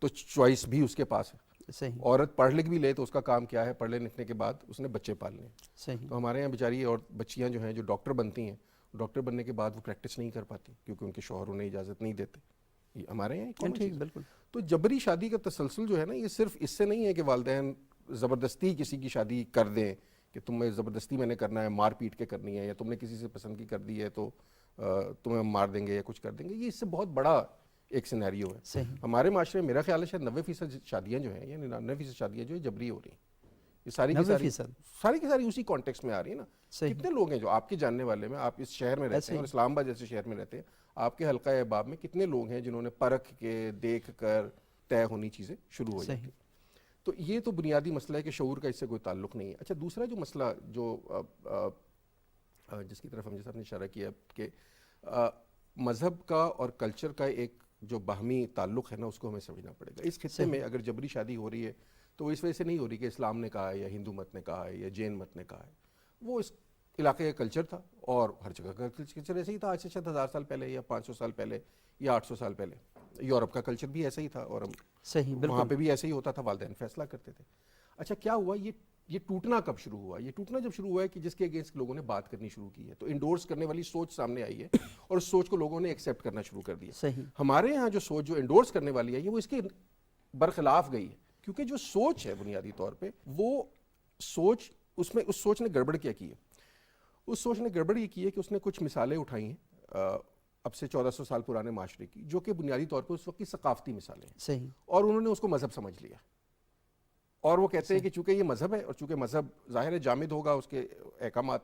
تو چوائس بھی اس کے پاس ہے. صحیح. عورت پڑھ لکھ بھی لے تو اس کا کام کیا ہے, پڑھ لکھنے کے بعد اس نے بچے پالنے ہیں. صحیح. تو ہمارے یہاں بیچاری اور بچیاں جو ہیں جو ڈاکٹر بنتی ہیں, ڈاکٹر بننے کے بعد وہ پریکٹس نہیں کر پاتی کیونکہ ان کے شوہر انہیں اجازت نہیں دیتے. یہ ہمارے یہاں بالکل. تو جبری شادی کا تسلسل جو ہے نا یہ صرف اس سے نہیں ہے کہ والدین زبردستی کسی کی شادی کر دیں کہ تمہیں زبردستی میں نے کرنا ہے, مار پیٹ کے کرنی ہے, یا تم نے کسی سے پسند کی کر دی ہے تو تمہیں مار دیں گے یا کچھ کر دیں گے. یہ اس سے بہت بڑا ایک سینیریو ہے. ہمارے معاشرے میں میرا خیال ہے شاید 90% شادیاں جو ہیں یا 99% شادیاں جو ہے جبری ہو رہی ہیں. یہ ساری کی ساری اسی کانٹیکسٹ میں آ رہی ہے نا. کتنے لوگ ہیں جو آپ کے جاننے والے میں, آپ اس شہر میں رہتے ہیں اور اسلام آباد جیسے شہر میں رہتے ہیں, آپ کے حلقہ احباب میں کتنے لوگ ہیں جنہوں نے پرکھ کے دیکھ کر طے ہونی چیزیں شروع ہو جاتی ہیں. تو یہ تو بنیادی مسئلہ ہے کہ شعور کا اس سے کوئی تعلق نہیں ہے. اچھا دوسرا جو مسئلہ جو جس کی طرف ہم جیسا نے اشارہ کیا کہ مذہب کا اور کلچر کا ایک جو باہمی تعلق ہے نا اس کو ہمیں سمجھنا پڑے گا. اس خطے میں اگر جبری شادی ہو رہی ہے تو وہ اس وجہ سے نہیں ہو رہی کہ اسلام نے کہا ہے یا ہندو مت نے کہا ہے یا جین مت نے کہا ہے. وہ اس علاقے کا کلچر تھا اور ہر جگہ کا کلچر ایسے ہی تھا. آج سے شاید 1000 سال پہلے یا 500 سال پہلے یا 800 سال پہلے یورپ کا کلچر بھی ایسا ہی تھا اور وہاں پہ بھی ایسے ہی ہوتا تھا, والدین فیصلہ کرتے تھے. اچھا کیا ہوا, یہ یہ ٹوٹنا کب شروع ہوا؟ یہ ٹوٹنا جب شروع ہوا ہے کہ جس کے اگینسٹ لوگوں نے بات کرنی شروع کی ہے، تو انڈورس کرنے والی سوچ سامنے آئی ہے اور اس سوچ کو لوگوں نے ایکسیپٹ کرنا شروع کر دیا. صحیح. ہمارے یہاں جو سوچ جو انڈورس کرنے والی ہے وہ اس کے برخلاف گئی ہے، کیونکہ جو سوچ ہے بنیادی طور پہ وہ سوچ، اس سوچ نے گڑبڑ کیا کی ہے؟ اس سوچ نے گڑبڑ یہ کی ہے کہ اس نے کچھ مثالیں اٹھائی ہیں اب سے 1400 سال پرانے معاشرے کی، جو کہ بنیادی طور پہ اس وقت کی ثقافتی مثالیں ہیں. صحیح. اور انہوں نے اس کو مذہب سمجھ لیا، اور وہ کہتے ہیں کہ چونکہ یہ مذہب ہے اور چونکہ مذہب ظاہر ہے جامد ہوگا، اس کے احکامات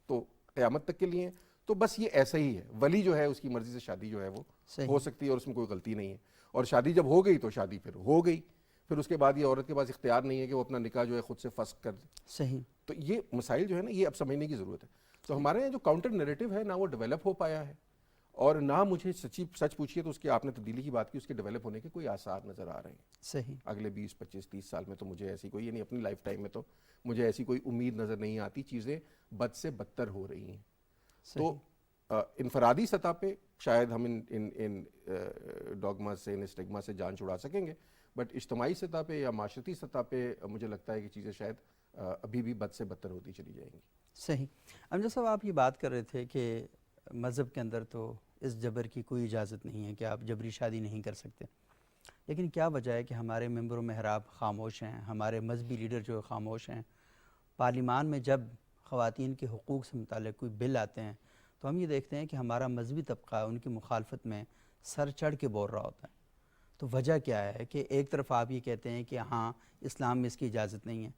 تو قیامت تک کے لیے ہیں، تو بس یہ ایسا ہی ہے. ولی جو ہے اس کی مرضی سے شادی جو ہے وہ ہو سکتی ہے اور اس میں کوئی غلطی نہیں ہے، اور شادی جب ہو گئی تو شادی پھر ہو گئی، پھر اس کے بعد یہ عورت کے پاس اختیار نہیں ہے کہ وہ اپنا نکاح جو ہے خود سے فسخ کر دے. صحیح. تو یہ مسائل جو ہے نا یہ اب سمجھنے کی ضرورت ہے. تو ہمارے یہاں جو کاؤنٹر نیریٹو ہے نہ وہ ڈیولپ ہو پایا ہے، اور نہ مجھے سچ پوچھیے تو اس کے، آپ نے تبدیلی کی بات کی، اس کے ڈیولپ ہونے کے کوئی آثار نظر آ رہے ہیں. صحیح. اگلے 20 25 30 سال میں تو مجھے ایسی کوئی، یعنی اپنی لائف ٹائم میں تو مجھے ایسی کوئی امید نظر نہیں آتی. چیزیں بد سے بدتر ہو رہی ہیں. تو انفرادی سطح پہ شاید ہم ان ڈوگما سے، ان اسٹگما سے جان چھڑا سکیں گے، بٹ اجتماعی سطح پہ یا معاشرتی سطح پہ مجھے لگتا ہے کہ چیزیں شاید ابھی بھی بد سے بدتر ہوتی چلی جائیں گی. صحیح. امجد صاحب، آپ یہ بات کر رہے تھے کہ مذہب کے اندر تو اس جبر کی کوئی اجازت نہیں ہے کہ آپ جبری شادی نہیں کر سکتے، لیکن کیا وجہ ہے کہ ہمارے ممبر و محراب خاموش ہیں، ہمارے مذہبی لیڈر جو خاموش ہیں؟ پارلیمان میں جب خواتین کے حقوق سے متعلق کوئی بل آتے ہیں تو ہم یہ دیکھتے ہیں کہ ہمارا مذہبی طبقہ ان کی مخالفت میں سر چڑھ کے بول رہا ہوتا ہے. تو وجہ کیا ہے کہ ایک طرف آپ یہ کہتے ہیں کہ ہاں اسلام میں اس کی اجازت نہیں ہے،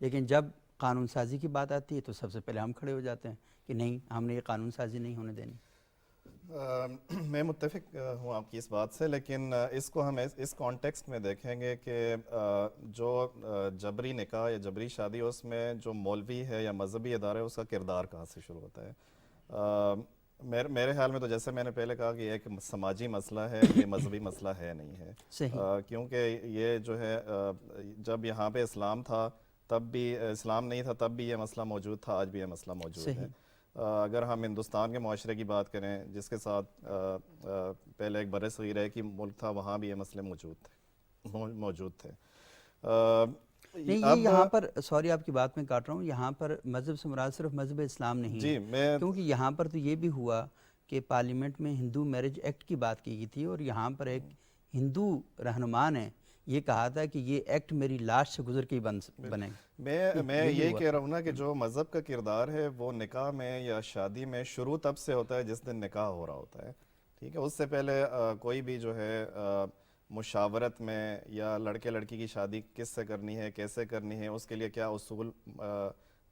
لیکن جب قانون سازی کی بات آتی ہے تو سب سے پہلے ہم کھڑے ہو جاتے ہیں کہ نہیں، ہم نے یہ قانون سازی نہیں ہونے دینی. میں متفق ہوں آپ کی اس بات سے، لیکن اس کو ہم اس کانٹیکسٹ میں دیکھیں گے کہ جو جبری نکاح یا جبری شادی، اس میں جو مولوی ہے یا مذہبی ادارہ ہے اس کا کردار کہاں سے شروع ہوتا ہے؟ میرے خیال میں تو جیسے میں نے پہلے کہا کہ ایک سماجی مسئلہ ہے، یہ مذہبی مسئلہ ہے نہیں ہے. کیونکہ یہ جو ہے جب یہاں پہ اسلام تھا تب بھی، اسلام نہیں تھا تب بھی یہ مسئلہ موجود تھا، آج بھی یہ مسئلہ موجود ہے. اگر ہم ہندوستان کے معاشرے کی بات کریں جس کے ساتھ پہلے ایک بر صغیر ہے کہ ملک تھا، وہاں بھی یہ مسئلے موجود تھے. نہیں، یہاں پر سوری آپ کی بات میں کاٹ رہا ہوں، یہاں پر مذہب سے مراد صرف مذہب اسلام نہیں ہے، کیونکہ یہاں پر تو یہ بھی ہوا کہ پارلیمنٹ میں ہندو میرج ایکٹ کی بات کی گئی تھی، اور یہاں پر ایک ہندو رہنما نے یہ کہا تھا کہ یہ ایکٹ میری لاش سے گزر کے ہی بنے. میں یہی کہہ رہا ہوں نا کہ جو مذہب کا کردار ہے وہ نکاح میں یا شادی میں شروع تب سے ہوتا ہے جس دن نکاح ہو رہا ہوتا ہے. ٹھیک ہے، اس سے پہلے کوئی بھی جو ہے مشاورت میں یا لڑکے لڑکی کی شادی کس سے کرنی ہے، کیسے کرنی ہے، اس کے لیے کیا اصول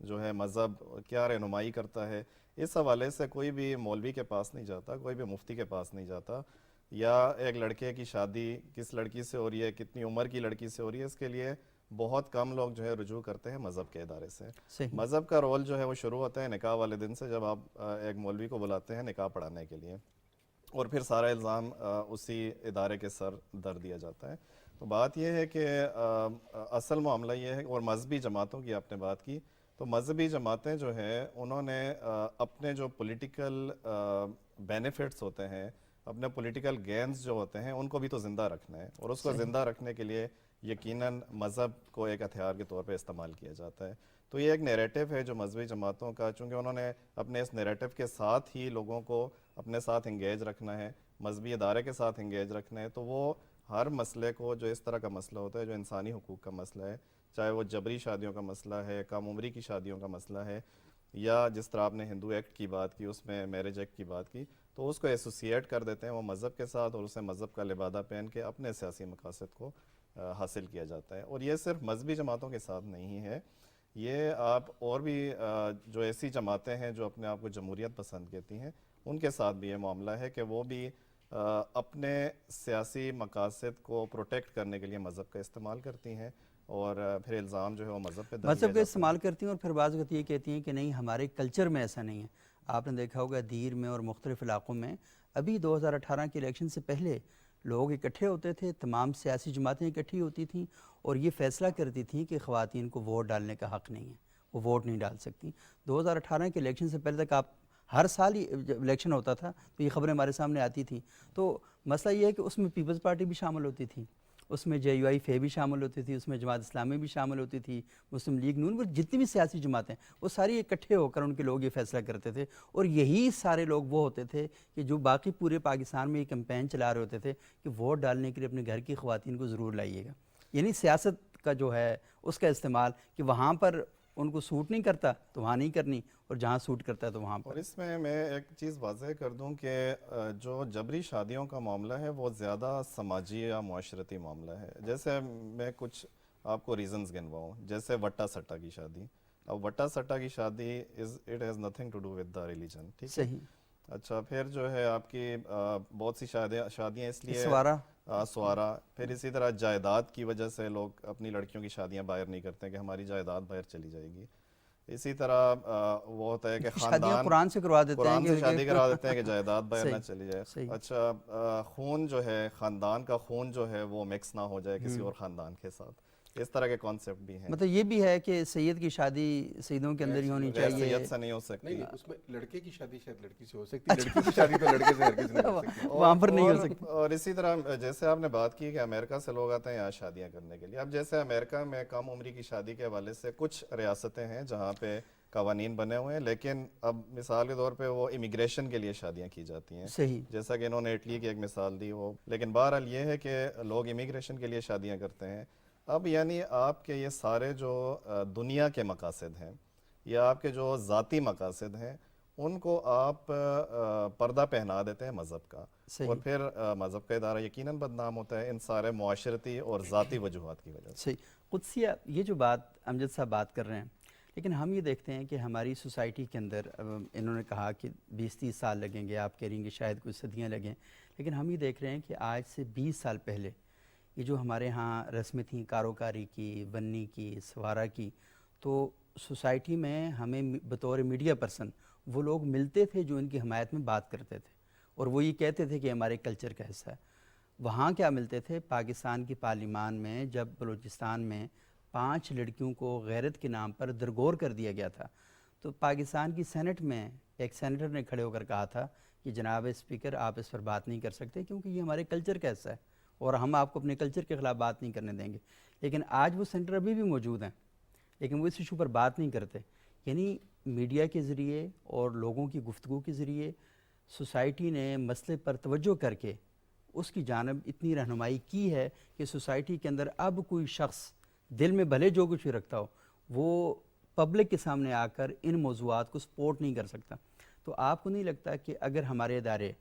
جو ہے مذہب کیا رہنمائی کرتا ہے، اس حوالے سے کوئی بھی مولوی کے پاس نہیں جاتا، کوئی بھی مفتی کے پاس نہیں جاتا. یا ایک لڑکے کی شادی کس لڑکی سے ہو رہی ہے، کتنی عمر کی لڑکی سے ہو رہی ہے، اس کے لیے بہت کم لوگ جو ہے رجوع کرتے ہیں مذہب کے ادارے سے. مذہب کا رول جو ہے وہ شروع ہوتا ہے نکاح والے دن سے، جب آپ ایک مولوی کو بلاتے ہیں نکاح پڑھانے کے لیے، اور پھر سارا الزام اسی ادارے کے سر در دیا جاتا ہے. تو بات یہ ہے کہ اصل معاملہ یہ ہے، اور مذہبی جماعتوں کی آپ نے بات کی، تو مذہبی جماعتیں جو ہے انہوں نے اپنے جو پولیٹیکل بینیفٹس ہوتے ہیں، اپنے پولیٹیکل گینز جو ہوتے ہیں، ان کو بھی تو زندہ رکھنا ہے، اور اس کو زندہ رکھنے کے لیے یقیناً مذہب کو ایک ہتھیار کے طور پہ استعمال کیا جاتا ہے. تو یہ ایک نیریٹو ہے جو مذہبی جماعتوں کا، چونکہ انہوں نے اپنے اس نیریٹو کے ساتھ ہی لوگوں کو اپنے ساتھ انگیج رکھنا ہے، مذہبی ادارے کے ساتھ انگیج رکھنا ہے، تو وہ ہر مسئلے کو، جو اس طرح کا مسئلہ ہوتا ہے جو انسانی حقوق کا مسئلہ ہے، چاہے وہ جبری شادیوں کا مسئلہ ہے، کم عمری کی شادیوں کا مسئلہ ہے، یا جس طرح آپ نے ہندو ایکٹ کی بات کی، اس میں میرج ایکٹ کی بات کی، تو اس کو ایسوسیٹ کر دیتے ہیں وہ مذہب کے ساتھ، اور اسے مذہب کا لبادہ پہن کے اپنے سیاسی مقاصد کو حاصل کیا جاتا ہے. اور یہ صرف مذہبی جماعتوں کے ساتھ نہیں ہے، یہ آپ اور بھی جو ایسی جماعتیں ہیں جو اپنے آپ کو جمہوریت پسند کہتی ہیں، ان کے ساتھ بھی یہ معاملہ ہے کہ وہ بھی اپنے سیاسی مقاصد کو پروٹیکٹ کرنے کے لیے مذہب کا استعمال کرتی ہیں، اور پھر الزام جو ہے وہ مذہب پہ مذہب کا استعمال کرتی ہیں، اور پھر بعض وقت یہ کہتی ہیں کہ نہیں، ہمارے کلچر میں ایسا نہیں ہے. آپ نے دیکھا ہوگا دیر میں اور مختلف علاقوں میں ابھی 2018 کے الیکشن سے پہلے لوگ اکٹھے ہوتے تھے، تمام سیاسی جماعتیں اکٹھی ہوتی تھیں اور یہ فیصلہ کرتی تھیں کہ خواتین کو ووٹ ڈالنے کا حق نہیں ہے، وہ ووٹ نہیں ڈال سکتی. 2018 کے الیکشن سے پہلے تک آپ ہر سال ہی جب الیکشن ہوتا تھا تو یہ خبریں ہمارے سامنے آتی تھیں. تو مسئلہ یہ ہے کہ اس میں پیپلز پارٹی بھی شامل ہوتی تھی، اس میں JUI بھی شامل ہوتی تھی, اس میں جماعت اسلامی بھی شامل ہوتی تھی, مسلم لیگ نون, وہ جتنی بھی سیاسی جماعتیں وہ ساری اکٹھے ہو کر ان کے لوگ یہ فیصلہ کرتے تھے. اور یہی سارے لوگ وہ ہوتے تھے کہ جو باقی پورے پاکستان میں یہ کمپین چلا رہے ہوتے تھے کہ ووٹ ڈالنے کے لیے اپنے گھر کی خواتین کو ضرور لائیے گا. یعنی سیاست کا جو ہے اس کا استعمال کہ وہاں پر ان کو سوٹ نہیں کرتا تو وہاں نہیں کرنی, اور جہاں سوٹ کرتا ہے تو وہاں پر. اور اس میں ایک چیز واضح کر دوں کہ جو جبری شادیوں کا معاملہ ہے وہ زیادہ سماجی یا معاشرتی معاملہ ہے. جیسے میں کچھ آپ کو ریزنز گنواؤں, جیسے وٹا سٹا کی شادی. اب وٹا سٹا کی شادی it has nothing to do with the religion, ٹھیک ہے. صحیح. اچھا, پھر جو ہے آپ کی بہت سی شادیاں اس لیے سوارا, پھر اسی طرح جائیداد کی وجہ سے لوگ اپنی لڑکیوں کی شادیاں باہر نہیں کرتے ہیں کہ ہماری جائیداد باہر چلی جائے گی. اسی طرح وہ ہوتا ہے کہ خاندان قرآن سے کروا دیتے ہیں, قرآن سے شادی کروا دیتے ہیں کہ جائیداد باہر نہ چلی جائے. صحیح. اچھا, خون جو ہے خاندان کا خون جو ہے وہ مکس نہ ہو جائے کسی اور خاندان کے ساتھ. اس طرح کے کانسیپٹ بھی ہیں. مطلب یہ بھی ہے کہ سید کی شادی سیدوں کے اندر ہی ہونی چاہیے, سید سے نہیں ہو سکتی. نہیں, اس میں لڑکے کی شادی شاید لڑکی سے ہو سکتی ہے, لڑکی کی شادی تو لڑکے سے ہرگز نہیں ہو سکتی, وہاں پر نہیں ہو سکتی. اور اسی طرح جیسے آپ نے بات کی کہ امریکہ سے لوگ آتے ہیں یہاں شادیاں کرنے کے لیے. اب جیسے امریکہ میں کم عمری کی شادی کے حوالے سے کچھ ریاستیں ہیں جہاں پہ قوانین بنے ہوئے ہیں, لیکن اب مثال کے طور پہ وہ امیگریشن کے لیے شادیاں کی جاتی ہیں. صحیح. جیسا کہ انہوں نے اٹلی کی ایک مثال دی وہ, لیکن بہرحال یہ ہے کہ لوگ امیگریشن کے لیے شادیاں کرتے ہیں. اب یعنی آپ کے یہ سارے جو دنیا کے مقاصد ہیں یا آپ کے جو ذاتی مقاصد ہیں ان کو آپ پردہ پہنا دیتے ہیں مذہب کا, اور پھر مذہب کا ادارہ یقیناً بدنام ہوتا ہے ان سارے معاشرتی اور ذاتی وجوہات کی وجہ سے. صحیح. قدسیہ, یہ جو بات امجد صاحب بات کر رہے ہیں, لیکن ہم یہ دیکھتے ہیں کہ ہماری سوسائٹی کے اندر انہوں نے کہا کہ 20-30 سال لگیں گے, آپ کہہ رہی ہیں کہ شاید کچھ صدیاں لگیں, لیکن ہم یہ دیکھ رہے ہیں کہ آج سے 20 سال پہلے یہ جو ہمارے ہاں رسمیں تھیں کاروکاری کی, ونی کی, سوارا کی, تو سوسائٹی میں ہمیں بطور میڈیا پرسن وہ لوگ ملتے تھے جو ان کی حمایت میں بات کرتے تھے, اور وہ یہ کہتے تھے کہ ہمارے کلچر کا حصہ ہے. وہاں کیا ملتے تھے, پاکستان کی پارلیمان میں جب بلوچستان میں 5 لڑکیوں کو غیرت کے نام پر درگور کر دیا گیا تھا, تو پاکستان کی سینٹ میں ایک سینیٹر نے کھڑے ہو کر کہا تھا کہ جناب اسپیکر آپ اس پر بات نہیں کر سکتے کیونکہ یہ ہمارے کلچر کا حصہ ہے اور ہم آپ کو اپنے کلچر کے خلاف بات نہیں کرنے دیں گے. لیکن آج وہ سینیٹر ابھی بھی موجود ہیں, لیکن وہ اس ایشو پر بات نہیں کرتے. یعنی میڈیا کے ذریعے اور لوگوں کی گفتگو کے ذریعے سوسائٹی نے مسئلے پر توجہ کر کے اس کی جانب اتنی رہنمائی کی ہے کہ سوسائٹی کے اندر اب کوئی شخص دل میں بھلے جو کچھ بھی رکھتا ہو وہ پبلک کے سامنے آ کر ان موضوعات کو سپورٹ نہیں کر سکتا. تو آپ کو نہیں لگتا کہ اگر ہمارے ادارے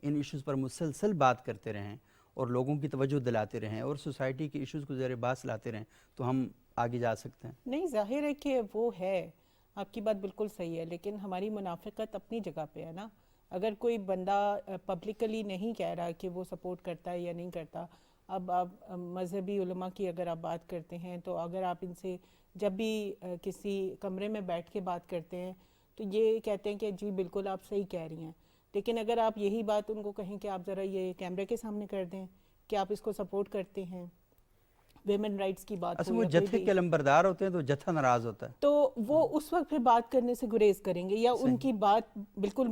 ان ایشوز پر مسلسل بات کرتے رہیں اور لوگوں کی توجہ دلاتے رہیں اور سوسائٹی کے ایشوز کو زیر باس لاتے رہیں تو ہم آگے جا سکتے ہیں؟ نہیں, ظاہر ہے کہ وہ ہے, آپ کی بات بالکل صحیح ہے, لیکن ہماری منافقت اپنی جگہ پہ ہے نا. اگر کوئی بندہ پبلکلی نہیں کہہ رہا کہ وہ سپورٹ کرتا ہے یا نہیں کرتا, اب آپ مذہبی علماء کی اگر آپ بات کرتے ہیں تو اگر آپ ان سے جب بھی کسی کمرے میں بیٹھ کے بات کرتے ہیں تو یہ کہتے ہیں کہ جی بالکل آپ صحیح کہہ رہی ہیں, لیکن اگر آپ یہی بات ان کو کہیں کہ آپ ذرا یہ کیمرے کے سامنے کر دیں کہ آپ اس کو سپورٹ کرتے ہیں, ویمن رائٹس کی بات اصل وہ جتھے کے علمبردار ہوتے ہیں تو جتھا ناراض ہوتا ہے, تو وہ اس وقت پھر بات کرنے سے گریز کریں گے یا ان کی بات بالکل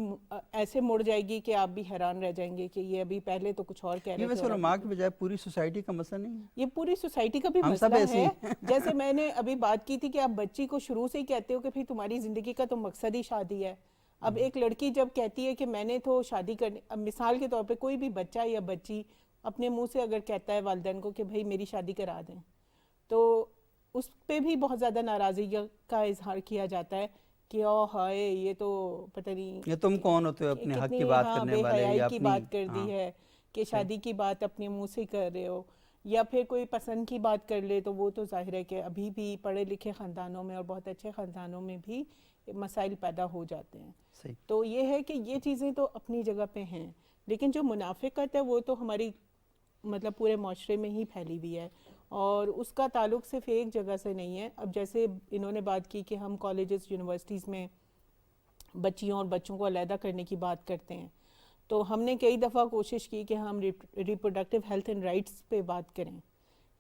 ایسے مڑ جائے گی کہ آپ بھی حیران رہ جائیں گے کہ یہ ابھی پہلے تو کچھ اور کہہ رہے یہ ویسے علماء کے بجائے پوری سوسائٹی کا مسئلہ نہیں ہے, یہ پوری سوسائٹی کا بھی مسئلہ ہے. جیسے میں نے ابھی بات کی تھی کہ آپ بچی کو شروع سے ہی کہتے ہو کہ پھر تمہاری زندگی کا تو مقصد ہی شادی ہے. اب ایک لڑکی جب کہتی ہے کہ میں نے تو شادی کرنی, اب مثال کے طور پہ کوئی بھی بچہ یا بچی اپنے منہ سے اگر کہتا ہے والدین کو کہ بھائی میری شادی کرا دیں, تو اس پہ بھی بہت زیادہ ناراضی کا اظہار کیا جاتا ہے کہ او ہائے یہ تو پتہ نہیں یہ تم کون ہوتے ہو اپنے حق کی بات کرنے والے, یا کی بات کر دی ہے کہ شادی کی بات اپنے منہ سے کر رہے ہو. یا پھر کوئی پسند کی بات کر لے تو وہ تو ظاہر ہے کہ ابھی بھی پڑھے لکھے خاندانوں میں اور بہت اچھے خاندانوں میں بھی مسائل پیدا ہو جاتے ہیں. تو یہ ہے کہ یہ چیزیں تو اپنی جگہ پہ ہیں, لیکن جو منافقت ہے وہ تو ہماری مطلب پورے معاشرے میں ہی پھیلی ہوئی ہے اور اس کا تعلق صرف ایک جگہ سے نہیں ہے. اب جیسے انہوں نے بات کی کہ ہم کالجز یونیورسٹیز میں بچیوں اور بچوں کو علیحدہ کرنے کی بات کرتے ہیں, تو ہم نے کئی دفعہ کوشش کی کہ ہم ریپروڈکٹیو ہیلتھ اینڈ رائٹس پہ بات کریں,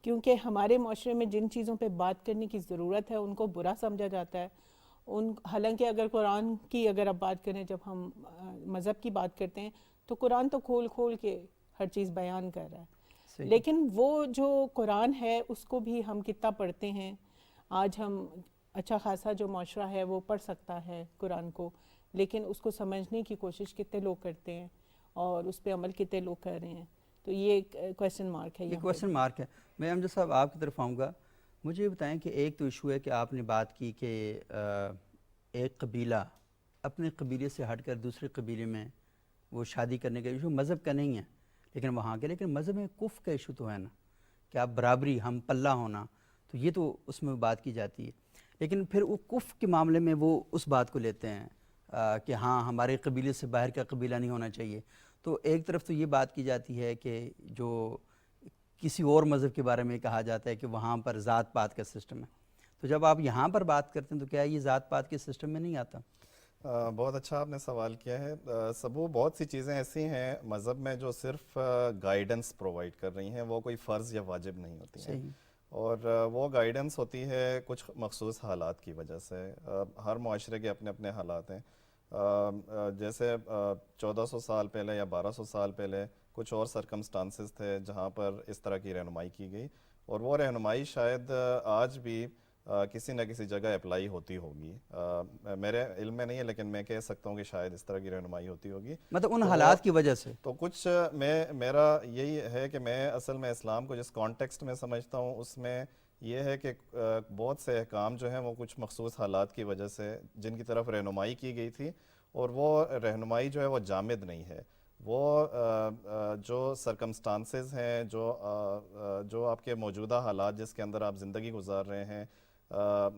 کیونکہ ہمارے معاشرے میں جن چیزوں پہ بات کرنے کی ضرورت ہے ان کو برا سمجھا جاتا ہے. حالانکہ اگر قرآن کی اگر آپ بات کریں, جب ہم مذہب کی بات کرتے ہیں تو قرآن تو کھول کھول کے ہر چیز بیان کر رہا ہے. لیکن وہ جو قرآن ہے اس کو بھی ہم کتنا پڑھتے ہیں. آج ہم اچھا خاصا جو معاشرہ ہے وہ پڑھ سکتا ہے قرآن کو, لیکن اس کو سمجھنے کی کوشش کتنے لوگ کرتے ہیں اور اس پہ عمل کتنے لوگ کر رہے ہیں. تو یہ ایک کویسچن مارک ہے. یہ کویسچن مارک ہے. میں امجد صاحب آپ کی طرف آؤں گا. مجھے یہ بتائیں کہ ایک تو ایشو ہے کہ آپ نے بات کی کہ ایک قبیلہ اپنے قبیلے سے ہٹ کر دوسرے قبیلے میں وہ شادی کرنے کا ایشو مذہب کا نہیں ہے لیکن وہاں کے, لیکن مذہب میں کفر کا ایشو تو ہے نا کہ آپ برابری, ہم پلہ ہونا, تو یہ تو اس میں بات کی جاتی ہے. لیکن پھر وہ کفر کے معاملے میں وہ اس بات کو لیتے ہیں کہ ہاں ہمارے قبیلے سے باہر کا قبیلہ نہیں ہونا چاہیے. تو ایک طرف تو یہ بات کی جاتی ہے کہ جو کسی اور مذہب کے بارے میں کہا جاتا ہے کہ وہاں پر ذات پات کا سسٹم ہے. تو جب آپ یہاں پر بات کرتے ہیں تو کیا یہ ذات پات کے سسٹم میں نہیں آتا؟ بہت اچھا آپ نے سوال کیا ہے. سبو بہت سی چیزیں ایسی ہیں مذہب میں جو صرف گائیڈنس پرووائڈ کر رہی ہیں, وہ کوئی فرض یا واجب نہیں ہوتی ہیں. اور وہ گائیڈنس ہوتی ہے کچھ مخصوص حالات کی وجہ سے. ہر معاشرے کے اپنے اپنے حالات ہیں. جیسے 1400 سال پہلے یا 1200 سال پہلے کچھ اور سرکمسٹانسز تھے جہاں پر اس طرح کی رہنمائی کی گئی, اور وہ رہنمائی شاید آج بھی کسی نہ کسی جگہ اپلائی ہوتی ہوگی. میرے علم میں نہیں ہے لیکن میں کہہ سکتا ہوں کہ شاید اس طرح کی رہنمائی ہوتی ہوگی, مطلب ان حالات کی وجہ سے. تو کچھ میرا یہی ہے کہ میں اصل میں اسلام کو جس کانٹیکسٹ میں سمجھتا ہوں اس میں یہ ہے کہ بہت سے احکام جو ہیں وہ کچھ مخصوص حالات کی وجہ سے جن کی طرف رہنمائی کی گئی تھی, اور وہ رہنمائی جو ہے وہ جامد نہیں ہے. وہ جو سرکمسٹانسز ہیں, جو آپ کے موجودہ حالات جس کے اندر آپ زندگی گزار رہے ہیں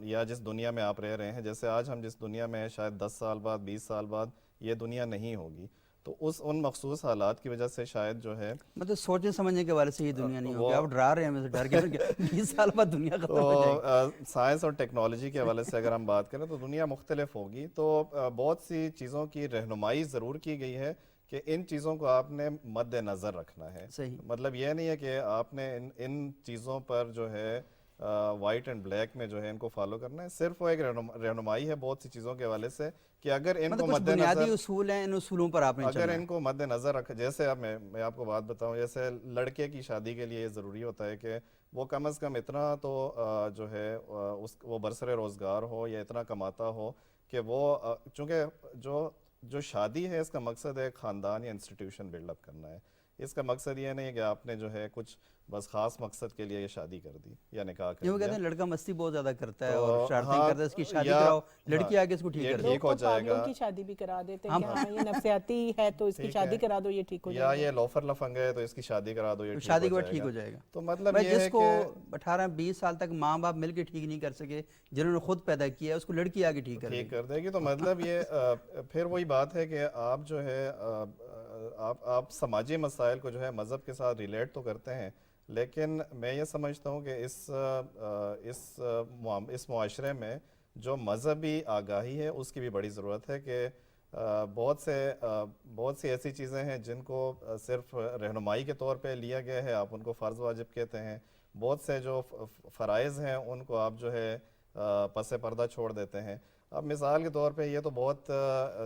یا جس دنیا میں آپ رہ رہے ہیں, جیسے آج ہم جس دنیا میں ہیں شاید 10 سال بعد 20 سال بعد یہ دنیا نہیں ہوگی, تو ان مخصوص حالات کی وجہ سے شاید جو ہے مطلب سوچنے سمجھنے کے والے سے یہ دنیا نہیں ہوگی. آپ ڈرا رہے ہیں ہمیں سے, ڈر کے 20 سال بعد دنیا ختم ہو جائے گی. سائنس اور ٹیکنالوجی کے حوالے سے اگر ہم بات کریں تو دنیا مختلف ہوگی. تو بہت سی چیزوں کی رہنمائی ضرور کی گئی ہے کہ ان چیزوں کو آپ نے مد نظر رکھنا ہے. مطلب یہ نہیں ہے کہ آپ نے ان چیزوں پر جو ہے وائٹ اینڈ بلیک میں جو ہے ان کو فالو کرنا ہے. صرف وہ ایک رہنمائی ہے بہت سی چیزوں کے حوالے سے کہ اگر ان کو مد بنیادی اصول ہیں, ان اصولوں پر آپ نے اگر ان کو مد نظر رکھا. جیسے اب میں آپ کو بات بتاؤں, جیسے لڑکے کی شادی کے لیے یہ ضروری ہوتا ہے کہ وہ کم از کم اتنا تو جو ہے وہ برسر روزگار ہو یا اتنا کماتا ہو کہ وہ, چونکہ جو شادی ہے اس کا مقصد ہے خاندان یا انسٹیٹیوشن بلڈ اپ کرنا ہے. اس کا مقصد یہ نہیں ہے کہ آپ نے جو ہے کچھ بس خاص مقصد کے لیے یہ شادی کر دی یا نکاح کر دیا. وہ کہتے ہیں لڑکا مستی بہت زیادہ کرتا ہے اور شرارتیں کرتا ہے, اس کی شادی کراؤ, لڑکی آگے اس کو ٹھیک کر دے. ٹھیک ہو جائے گا. کی شادی بھی کرا دیتے ہیں کہ ہاں یہ نفسیاتی ہے تو اس کی شادی کرا دو, یہ ٹھیک ہو جائے گا. یا یہ لوفر لفنگ ہے تو اس کی شادی کرا دو, یہ شادی کے بعد ٹھیک ہو جائے گا. تو مطلب یہ جس ہے کو کہ 18-20 سال تک ماں باپ مل کے ٹھیک نہیں کر سکے, جنہوں نے خود پیدا کیا, اس کو لڑکی آگے ٹھیک کر دے گی. تو مطلب یہ پھر وہی بات ہے کہ آپ جو ہے آپ سماجی مسائل کو جو ہے مذہب کے ساتھ ریلیٹ تو کرتے ہیں, لیکن میں یہ سمجھتا ہوں کہ اس معاشرے میں جو مذہبی آگاہی ہے اس کی بھی بڑی ضرورت ہے کہ بہت سی ایسی چیزیں ہیں جن کو صرف رہنمائی کے طور پہ لیا گیا ہے, آپ ان کو فرض واجب کہتے ہیں. بہت سے جو فرائض ہیں ان کو آپ جو ہے پس پردہ چھوڑ دیتے ہیں. اب مثال کے طور پہ یہ تو بہت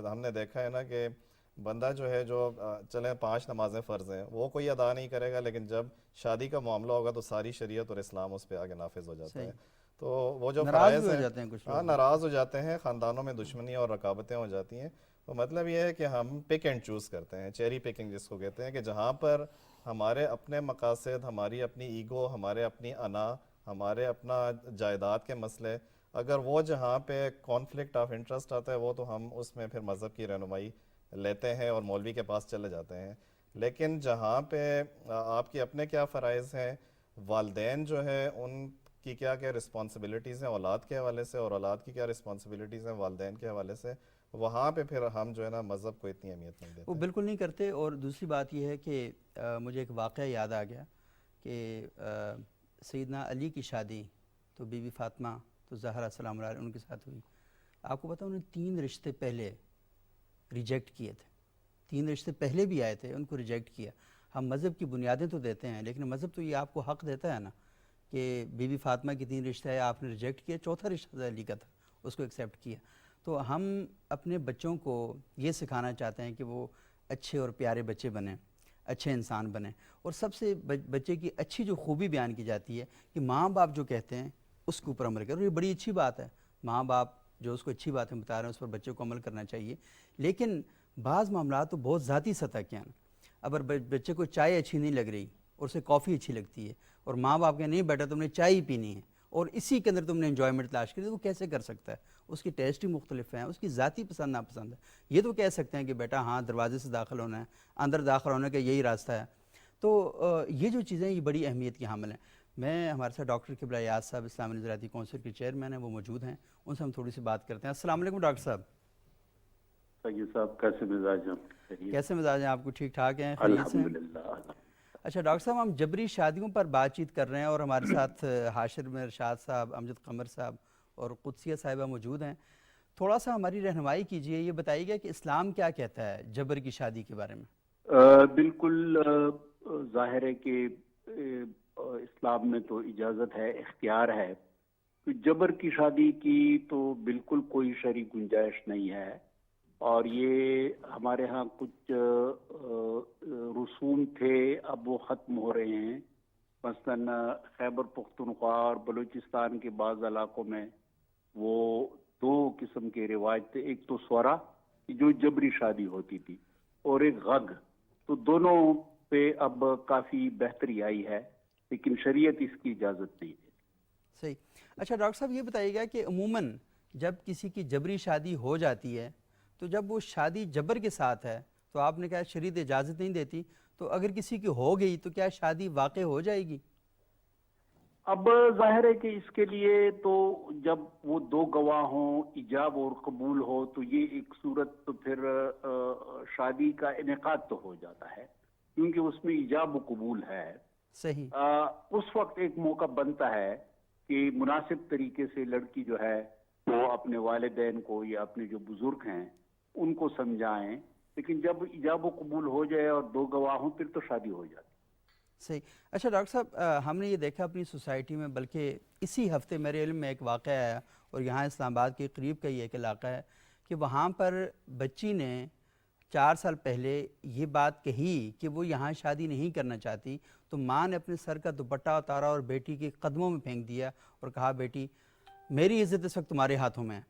ہم نے دیکھا ہے نا کہ بندہ جو ہے جو چلیں 5 نمازیں فرض ہیں وہ کوئی ادا نہیں کرے گا, لیکن جب شادی کا معاملہ ہوگا تو ساری شریعت اور اسلام اس پہ آگے نافذ ہو جاتا ہے. تو وہ جو فرائض ہیں ناراض ہو جاتے ہیں, خاندانوں میں دشمنی اور رقابتیں ہو جاتی ہیں. تو مطلب یہ ہے کہ ہم پک اینڈ چوز کرتے ہیں, چیری پکنگ جس کو کہتے ہیں, کہ جہاں پر ہمارے اپنے مقاصد, ہماری اپنی ایگو, ہمارے اپنی انا, ہمارے اپنا جائیداد کے مسئلے, اگر وہ جہاں پہ کانفلکٹ آف انٹرسٹ آتا ہے وہ تو ہم اس میں پھر مذہب کی رہنمائی لیتے ہیں اور مولوی کے پاس چلے جاتے ہیں. لیکن جہاں پہ آپ کے اپنے کیا فرائض ہیں, والدین جو ہے ان کی کیا کیا رسپانسبلٹیز ہیں اولاد کے حوالے سے, اور اولاد کی کیا رسپانسبلٹیز ہیں والدین کے حوالے سے, وہاں پہ پھر ہم جو ہے نا مذہب کو اتنی اہمیت نہیں دیتے. وہ بالکل نہیں کرتے. اور دوسری بات یہ ہے کہ مجھے ایک واقعہ یاد آ گیا کہ سیدنا علی کی شادی تو بی بی فاطمہ تو زہرا سلام اللہ علیہ ان کے ساتھ ہوئی. آپ کو پتہ انہوں نے 3 رشتے پہلے ریجیکٹ کیے تھے, 3 رشتے پہلے بھی آئے تھے, ان کو ریجیکٹ کیا. ہم مذہب کی بنیادیں تو دیتے ہیں لیکن مذہب تو یہ آپ کو حق دیتا ہے نا کہ بی بی فاطمہ کی 3 رشتہ ہے, آپ نے ریجیکٹ کیا, 4تھا رشتہ علی کا تھا, اس کو ایکسیپٹ کیا. تو ہم اپنے بچوں کو یہ سکھانا چاہتے ہیں کہ وہ اچھے اور پیارے بچے بنیں. اچھے انسان بنیں. اور سب سے بچے کی اچھی جو خوبی بیان کی جاتی ہے کہ ماں باپ جو کہتے ہیں اس کے اوپر عمل کرو. یہ بڑی اچھی بات ہے, ماں باپ جو اس کو اچھی باتیں بتا رہے ہیں اس پر بچے کو عمل کرنا چاہیے. لیکن بعض معاملات تو بہت ذاتی سطح کے ہیں. اگر بچے کو چائے اچھی نہیں لگ رہی اور اسے کافی اچھی لگتی ہے اور ماں باپ کہ نہیں بیٹا تم نے چائے ہی پینی ہے اور اسی کے اندر تم نے انجوائمنٹ تلاش کی, تو وہ کیسے کر سکتا ہے؟ اس کی ٹیسٹ ہی مختلف ہیں, اس کی ذاتی پسند ناپسند ہے. یہ تو کہہ سکتے ہیں کہ بیٹا ہاں دروازے سے داخل ہونا ہے, اندر داخل ہونے کا یہی راستہ ہے. تو یہ جو چیزیں یہ بڑی اہمیت کی حامل ہیں. میں ہمارے ساتھ ڈاکٹر قبلہ ایاز صاحب اسلامی نظریاتی کونسل کے چیئرمین ہیں, وہ موجود ہیں, ان سے ہم تھوڑی سی بات کرتے ہیں. السلام علیکم ڈاکٹر صاحب. سید صاحب کیسے مزاج ہیں؟ کیسے مزاج ہیں آپ کو؟ ٹھیک ٹھاک ہیں, خیریت سے ہیں؟ الحمدللہ. اچھا ڈاکٹر صاحب, ہم جبری شادیوں پر بات چیت کر رہے ہیں اور ہمارے ساتھ حاشر میں ارشاد صاحب, امجد قمر صاحب اور قدسیہ صاحبہ موجود ہیں. تھوڑا سا ہماری رہنمائی کیجئے, یہ بتائیے گا کہ اسلام کیا کہتا ہے جبر کی شادی کے بارے میں؟ بالکل ظاہر ہے کہ اسلام میں تو اجازت ہے, اختیار ہے. جبر کی شادی کی تو بالکل کوئی شرعی گنجائش نہیں ہے, اور یہ ہمارے ہاں کچھ رسوم تھے, اب وہ ختم ہو رہے ہیں. مثلا خیبر پختونخوا اور بلوچستان کے بعض علاقوں میں وہ دو قسم کے رواج تھے, ایک تو سورا جو جبری شادی ہوتی تھی اور ایک غگ. تو دونوں پہ اب کافی بہتری آئی ہے, لیکن شریعت اس کی اجازت نہیں ہے. صحیح. اچھا ڈاکٹر صاحب یہ بتائیے گا کہ عموماً جب کسی کی جبری شادی ہو جاتی ہے تو جب وہ شادی جبر کے ساتھ ہے تو آپ نے کہا شریعت اجازت نہیں دیتی, تو اگر کسی کی ہو گئی تو کیا شادی واقع ہو جائے گی؟ اب ظاہر ہے کہ اس کے لیے تو جب وہ دو گواہ ہوں, ایجاب اور قبول ہو, تو یہ ایک صورت تو پھر شادی کا انعقاد تو ہو جاتا ہے, کیونکہ اس میں ایجاب و قبول ہے. صحیح. اس وقت ایک موقع بنتا ہے کہ مناسب طریقے سے لڑکی جو ہے وہ اپنے والدین کو یا اپنے جو بزرگ ہیں ان کو سمجھائیں. لیکن جب ایجاب و قبول ہو جائے اور دو گواہ ہوں پھر تو شادی ہو جاتی. صحیح. اچھا ڈاکٹر صاحب, ہم نے یہ دیکھا اپنی سوسائٹی میں, بلکہ اسی ہفتے میرے علم میں ایک واقعہ آیا, اور یہاں اسلام آباد کے قریب کا ہی ایک علاقہ ہے, کہ وہاں پر بچی نے 4 سال پہلے یہ بات کہی کہ وہ یہاں شادی نہیں کرنا چاہتی, تو ماں نے اپنے سر کا دوپٹہ اتارا اور بیٹی کے قدموں میں پھینک دیا اور کہا بیٹی میری عزت اس وقت تمہارے ہاتھوں میں ہے,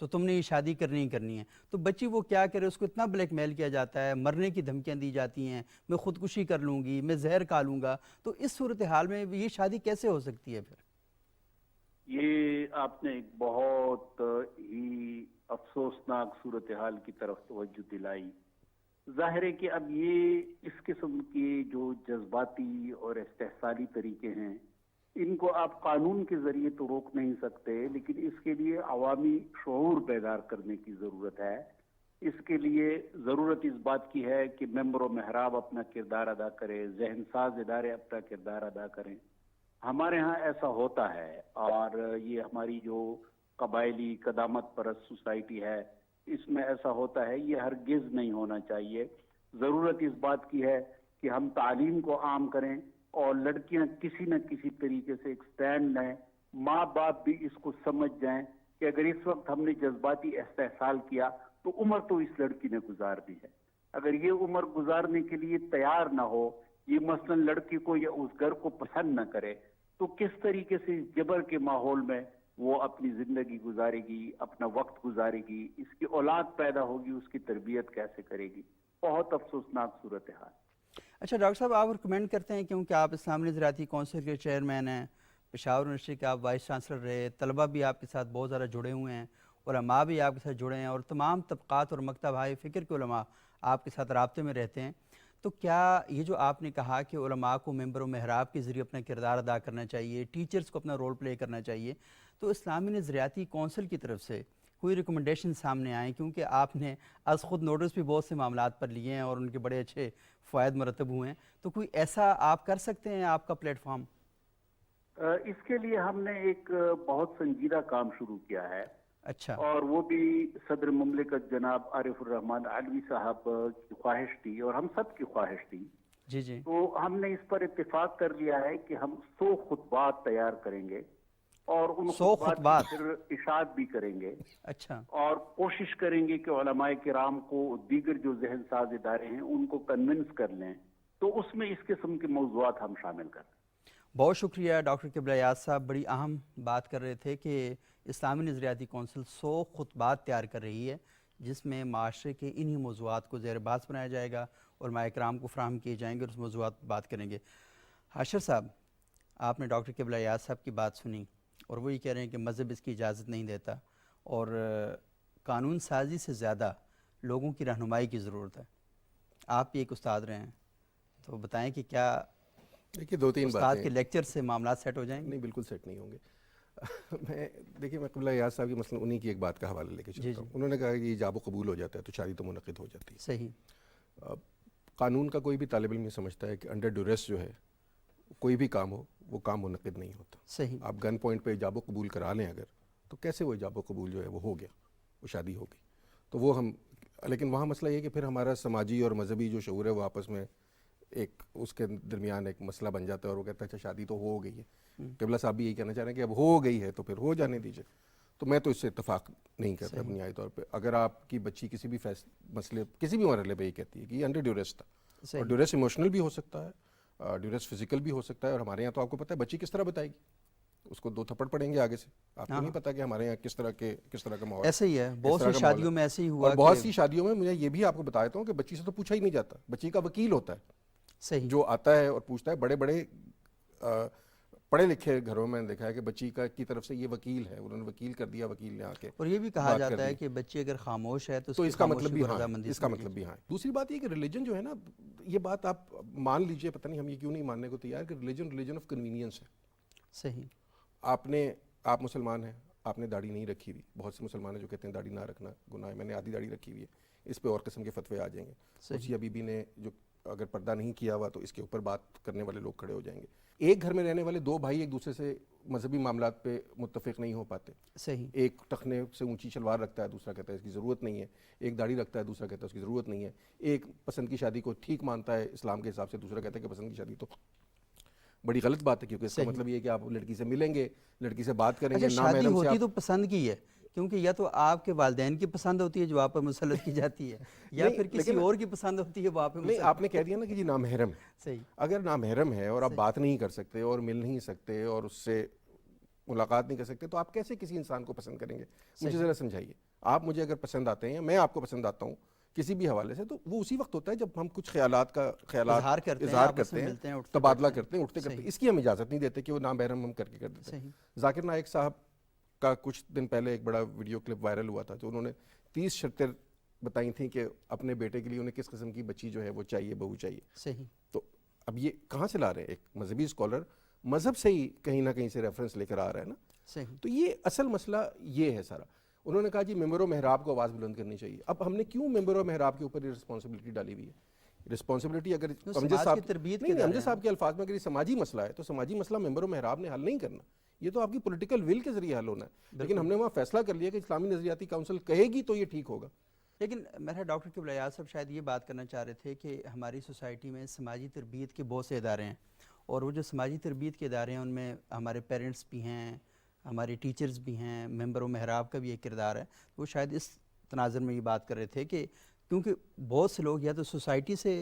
تو تم نے یہ شادی کرنی ہی کرنی ہے. تو بچی وہ کیا کرے, اس کو اتنا بلیک میل کیا جاتا ہے, مرنے کی دھمکیاں دی جاتی ہیں, میں خودکشی کر لوں گی, میں زہر کھا لوں گا. تو اس صورتحال میں یہ شادی کیسے ہو سکتی ہے پھر؟ یہ آپ نے ایک بہت ہی افسوسناک صورتحال کی طرف توجہ دلائی. ظاہر ہے کہ اب یہ اس قسم کے جو جذباتی اور استحصالی طریقے ہیں ان کو آپ قانون کے ذریعے تو روک نہیں سکتے, لیکن اس کے لیے عوامی شعور بیدار کرنے کی ضرورت ہے. اس کے لیے ضرورت اس بات کی ہے کہ ممبر و محراب اپنا کردار ادا کرے, ذہن ساز ادارے اپنا کردار ادا کریں. ہمارے ہاں ایسا ہوتا ہے, اور یہ ہماری جو قبائلی قدامت پرست سوسائٹی ہے اس میں ایسا ہوتا ہے. یہ ہرگز نہیں ہونا چاہیے. ضرورت اس بات کی ہے کہ ہم تعلیم کو عام کریں اور لڑکیاں کسی نہ کسی طریقے سے ایک سٹینڈ لیں. ماں باپ بھی اس کو سمجھ جائیں کہ اگر اس وقت ہم نے جذباتی استحصال کیا تو عمر تو اس لڑکی نے گزار دی ہے. اگر یہ عمر گزارنے کے لیے تیار نہ ہو, یہ مثلا لڑکی کو یا اس گھر کو پسند نہ کرے, تو کس طریقے سے اس جبر کے ماحول میں وہ اپنی زندگی گزارے گی, اپنا وقت گزارے گی, اس کی اولاد پیدا ہوگی, اس کی تربیت کیسے کرے گی؟ بہت افسوسناک صورتحال. اچھا ڈاکٹر صاحب, آپ ریکمینڈ کرتے ہیں کیونکہ آپ اسلامی نظریاتی کونسل کے چیئرمین ہیں, پشاور یونیورسٹی کے آپ وائس چانسلر رہے, طلبہ بھی آپ کے ساتھ بہت زیادہ جڑے ہوئے ہیں, علماء بھی آپ کے ساتھ جڑے ہیں, اور تمام طبقات اور مکتب ہائے فکر کے علماء آپ کے ساتھ رابطے میں رہتے ہیں. تو کیا یہ جو آپ نے کہا کہ علماء کو ممبر و محراب کے ذریعے اپنا کردار ادا کرنا چاہیے, ٹیچرز کو اپنا رول پلے کرنا چاہیے, تو اسلامی نظریاتی کونسل کی طرف سے کوئی ریکمنڈیشن سامنے آئیں؟ کیونکہ آپ نے از خود نوٹس بھی بہت سے معاملات پر لیے ہیں اور ان کے بڑے اچھے فوائد مرتب ہوئے ہیں, تو کوئی ایسا آپ کر سکتے ہیں, آپ کا پلیٹ فارم؟ اس کے لیے ہم نے ایک بہت سنجیدہ کام شروع کیا ہے. اچھا. اور وہ بھی صدر مملکت جناب عارف الرحمن علوی صاحب کی خواہش تھی اور ہم سب کی خواہش تھی. جی جی. تو ہم نے اس پر اتفاق کر لیا ہے کہ ہم 100 خطبات تیار کریں گے اور ان 100 خطبات کی پھر اشاعت بھی کریں گے. اچھا. اور کوشش کریں گے کہ علماء کرام کو, دیگر جو ذہن ساز ادارے ہیں ان کو کنونس کر لیں تو اس میں اس قسم کے موضوعات ہم شامل کریں۔ بہت شکریہ ڈاکٹر قبلہ یاد صاحب، بڑی اہم بات کر رہے تھے کہ اسلامی نظریاتی کونسل 100 خطبات تیار کر رہی ہے جس میں معاشرے کے انہی موضوعات کو زیر بحث بنایا جائے گا اور علماء کرام کو فراہم کیے جائیں گے اور اس موضوعات پر بات کریں گے۔ حاشر صاحب، آپ نے ڈاکٹر قبلہ یاد صاحب کی بات سنی اور وہ یہ کہہ رہے ہیں کہ مذہب اس کی اجازت نہیں دیتا اور قانون سازی سے زیادہ لوگوں کی رہنمائی کی ضرورت ہے۔ آپ بھی ایک استاد رہے ہیں، تو بتائیں کہ کیا دیکھیے 2-3 استاد باتیں کے لیکچر سے معاملات سیٹ ہو جائیں گے؟ نہیں، بالکل سیٹ نہیں ہوں گے۔ میں قبلہ یاد صاحب کی مثلا انہی کی ایک بات کا حوالہ لے کے چلتا ہوں۔ انہوں نے کہا کہ ایجاب و قبول ہو جاتا ہے تو شادی تو منعقد ہو جاتی ہے۔ صحیح۔ قانون کا کوئی بھی طالب علم یہ سمجھتا ہے کہ انڈر ڈیوریس جو ہے کوئی بھی کام ہو وہ کام منعقد نہیں ہوتا۔ صحیح۔ آپ گن پوائنٹ پہ ایجاب و قبول کرا لیں اگر، تو کیسے وہ ایجاب و قبول جو ہے وہ ہو گیا، وہ شادی ہو گئی؟ تو وہ ہم، لیکن وہاں مسئلہ یہ کہ پھر ہمارا سماجی اور مذہبی جو شعور ہے وہ آپس میں ایک اس کے درمیان ایک مسئلہ بن جاتا ہے اور وہ کہتا ہے اچھا شادی تو ہو گئی ہے۔ قبلہ صاحب بھی یہی کہنا چاہ رہے ہیں کہ اب ہو گئی ہے تو پھر ہو جانے دیجیے۔ تو میں تو اس سے اتفاق نہیں کرتا بنیادی طور پہ۔ اگر آپ کی بچی کسی بھی مسئلے کسی بھی مرحلے پہ یہ کہتی ہے کہ یہ انڈر ڈیوریس تھا، اور ڈیوریس ایموشنل بھی ہو سکتا ہے، ڈیوریس فزیکل بھی ہو سکتا ہے، اور ہمارے یہاں تو آپ کو پتہ ہے بچی کس طرح بتائے گی، اس کو 2 تھپڑ پڑیں گے آگے سے۔ آپ کو نہیں پتا کہ ہمارے یہاں کس طرح کا ماحول ایسے ہی ہے، بہت سی شادیوں میں ایسے ہی ہوا، اور بہت سی شادیوں میں مجھے یہ بھی آپ کو بتا دیتا ہوں کہ بچی سے تو پوچھا ہی نہیں جاتا، بچی کا وکیل ہوتا ہے صحیح، جو آتا ہے اور پوچھتا ہے۔ بڑے بڑے پڑھے لکھے گھروں میں دیکھا ہے کہ بچی کی طرف سے یہ وکیل ہے، انہوں نے وکیل کر دیا، وکیل نے آ کے اور یہ بھی کہا جاتا ہے کہ بچی اگر خاموش ہے تو اس کا مطلب بھی ہاں۔ دوسری بات یہ کہ ریلیجن جو ہے نا، یہ بات آپ مان لیجئے، پتہ نہیں ہم یہ کیوں نہیں ماننے کو تیار کہ ریلیجن آف کنوینئنس ہے۔ صحیح۔ آپ مسلمان ہیں، آپ نے داڑھی نہیں رکھی ہوئی، بہت سے مسلمان ہیں جو کہتے ہیں داڑھی نہ رکھنا گناہ ہے، میں نے آدھی داڑھی رکھی ہوئی ہے، اس پہ اور قسم کے فتوے آ جائیں گے۔ مرثیہ بی بی نے جو اگر پردہ نہیں کیا ہوا تو اس کے اوپر بات کرنے والے لوگ کھڑے ہو جائیں گے۔ ایک گھر میں رہنے والے 2 بھائی ایک دوسرے سے مذہبی معاملات پہ متفق نہیں ہو پاتے۔ صحیح۔ ایک ٹخنے سے اونچی شلوار رکھتا ہے، دوسرا کہتا ہے اس کی ضرورت نہیں ہے۔ ایک داڑھی رکھتا ہے، دوسرا کہتا ہے اس کی ضرورت نہیں ہے۔ ایک پسند کی شادی کو ٹھیک مانتا ہے اسلام کے حساب سے، دوسرا کہتا ہے کہ پسند کی شادی تو بڑی غلط بات ہے، کیونکہ اس کا مطلب یہ ہے کہ آپ لڑکی سے ملیں گے، لڑکی سے بات کریں گے، شادی ہوتی تو پسند کی ہے، کیونکہ یا تو آپ کے والدین کی پسند ہوتی ہے جو آپ پر مسلط کی جاتی ہے، یا پھر کسی اور کی پسند ہوتی ہے وہ آپ پہ مسلط۔ آپ نے کہہ دیا نا کہ جی نامحرم ہے۔ صحیح۔ اگر نامحرم ہے اور آپ بات نہیں کر سکتے اور مل نہیں سکتے اور اس سے ملاقات نہیں کر سکتے تو آپ کیسے کسی انسان کو پسند کریں گے؟ مجھے ذرا سمجھائیے۔ آپ مجھے اگر پسند آتے ہیں، میں آپ کو پسند آتا ہوں کسی بھی حوالے سے، تو وہ اسی وقت ہوتا ہے جب ہم کچھ خیالات اظہار کرتے ہیں، تبادلہ کرتے ہیں، اٹھتے کرتے ہیں۔ اس کی ہم اجازت نہیں دیتے کہ وہ نامحرم ہم کر کے کر دیتے ہیں۔ ذاکر نائک صاحب کا کچھ دن پہلے ایک بڑا ویڈیو کلپ وائرل ہوا تھا، جو انہوں نے 30 شرطیں بتائی تھیں کہ اپنے بیٹے کے لیے انہیں کس قسم کی بچی جو ہے وہ چاہیے، بہو چاہیے۔ صحیح۔ تو اب یہ کہاں سے لا رہے ہیں؟ ایک مذہبی اسکالر مذہب سے ہی کہیں نہ کہیں سے ریفرنس لے کر آ رہا ہے نا۔ صحیح۔ تو یہ اصل مسئلہ یہ ہے سارا۔ انہوں نے کہا جی ممبر و محراب کو آواز بلند کرنی چاہیے۔ اب ہم نے کیوں ممبر و محراب کے اوپر یہ رسپانسبلٹی ڈالی ہوئی ہے؟ رسپانسبلٹی اگر امجد صاحب کے الفاظ میں اگر یہ سماجی مسئلہ ہے تو سماجی مسئلہ ممبر و محراب نے حل نہیں کرنا، یہ تو آپ کی پولیٹیکل ول کے ذریعے حل ہونا ہے۔ لیکن ہم نے وہاں فیصلہ کر لیا کہ اسلامی نظریاتی کونسل کہے گی تو یہ ٹھیک ہوگا۔ لیکن میرا ڈاکٹر قبلہ یاد صاحب شاید یہ بات کرنا چاہ رہے تھے کہ ہماری سوسائٹی میں سماجی تربیت کے بہت سے ادارے ہیں، اور وہ جو سماجی تربیت کے ادارے ہیں ان میں ہمارے پیرنٹس بھی ہیں، ہمارے ٹیچرز بھی ہیں، ممبر و محراب کا بھی ایک کردار ہے۔ وہ شاید اس تناظر میں یہ بات کر رہے تھے کہ کیونکہ بہت سے لوگ یا تو سوسائٹی سے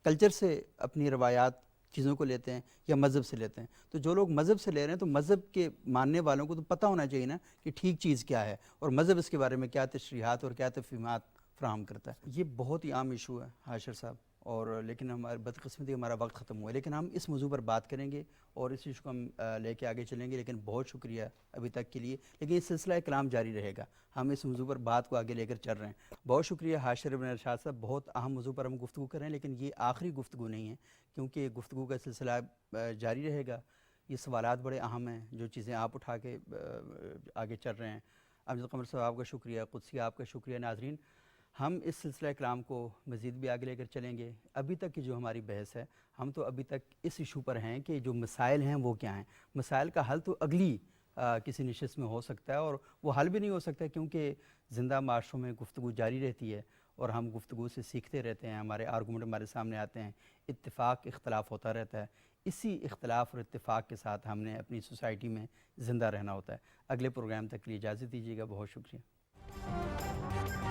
کلچر سے اپنی روایات چیزوں کو لیتے ہیں یا مذہب سے لیتے ہیں، تو جو لوگ مذہب سے لے رہے ہیں تو مذہب کے ماننے والوں کو تو پتہ ہونا چاہیے نا کہ ٹھیک چیز کیا ہے اور مذہب اس کے بارے میں کیا تشریحات اور کیا تفہیمات فراہم کرتا ہے۔ یہ بہت ہی عام ایشو ہے حاشر صاحب، اور لیکن ہماری بدقسمتی ہمارا وقت ختم ہوا ہے، لیکن ہم اس موضوع پر بات کریں گے اور اس ایشو کو ہم لے کے آگے چلیں گے۔ لیکن بہت شکریہ ابھی تک کے لیے، لیکن یہ سلسلہ کلام جاری رہے گا، ہم اس موضوع پر بات کو آگے لے کر چل رہے ہیں۔ بہت شکریہ حاشر بن ارشاد صاحب، بہت اہم موضوع پر ہم گفتگو کر رہے ہیں، لیکن یہ آخری گفتگو نہیں ہے کیونکہ گفتگو کا سلسلہ جاری رہے گا۔ یہ سوالات بڑے اہم ہیں، جو چیزیں آپ اٹھا کے آگے چل رہے ہیں۔ امجد قمر صاحب آپ کا شکریہ، قدسی آپ کا شکریہ۔ ناظرین، ہم اس سلسلہ کلام کو مزید بھی آگے لے کر چلیں گے۔ ابھی تک کی جو ہماری بحث ہے، ہم تو ابھی تک اس ایشو پر ہیں کہ جو مسائل ہیں وہ کیا ہیں۔ مسائل کا حل تو اگلی کسی نشست میں ہو سکتا ہے، اور وہ حل بھی نہیں ہو سکتا کیونکہ زندہ معاشروں میں گفتگو جاری رہتی ہے اور ہم گفتگو سے سیکھتے رہتے ہیں، ہمارے آرگومنٹ ہمارے سامنے آتے ہیں، اتفاق اختلاف ہوتا رہتا ہے۔ اسی اختلاف اور اتفاق کے ساتھ ہم نے اپنی سوسائٹی میں زندہ رہنا ہوتا ہے۔ اگلے پروگرام تک کے لیے اجازت دیجیے گا، بہت شکریہ۔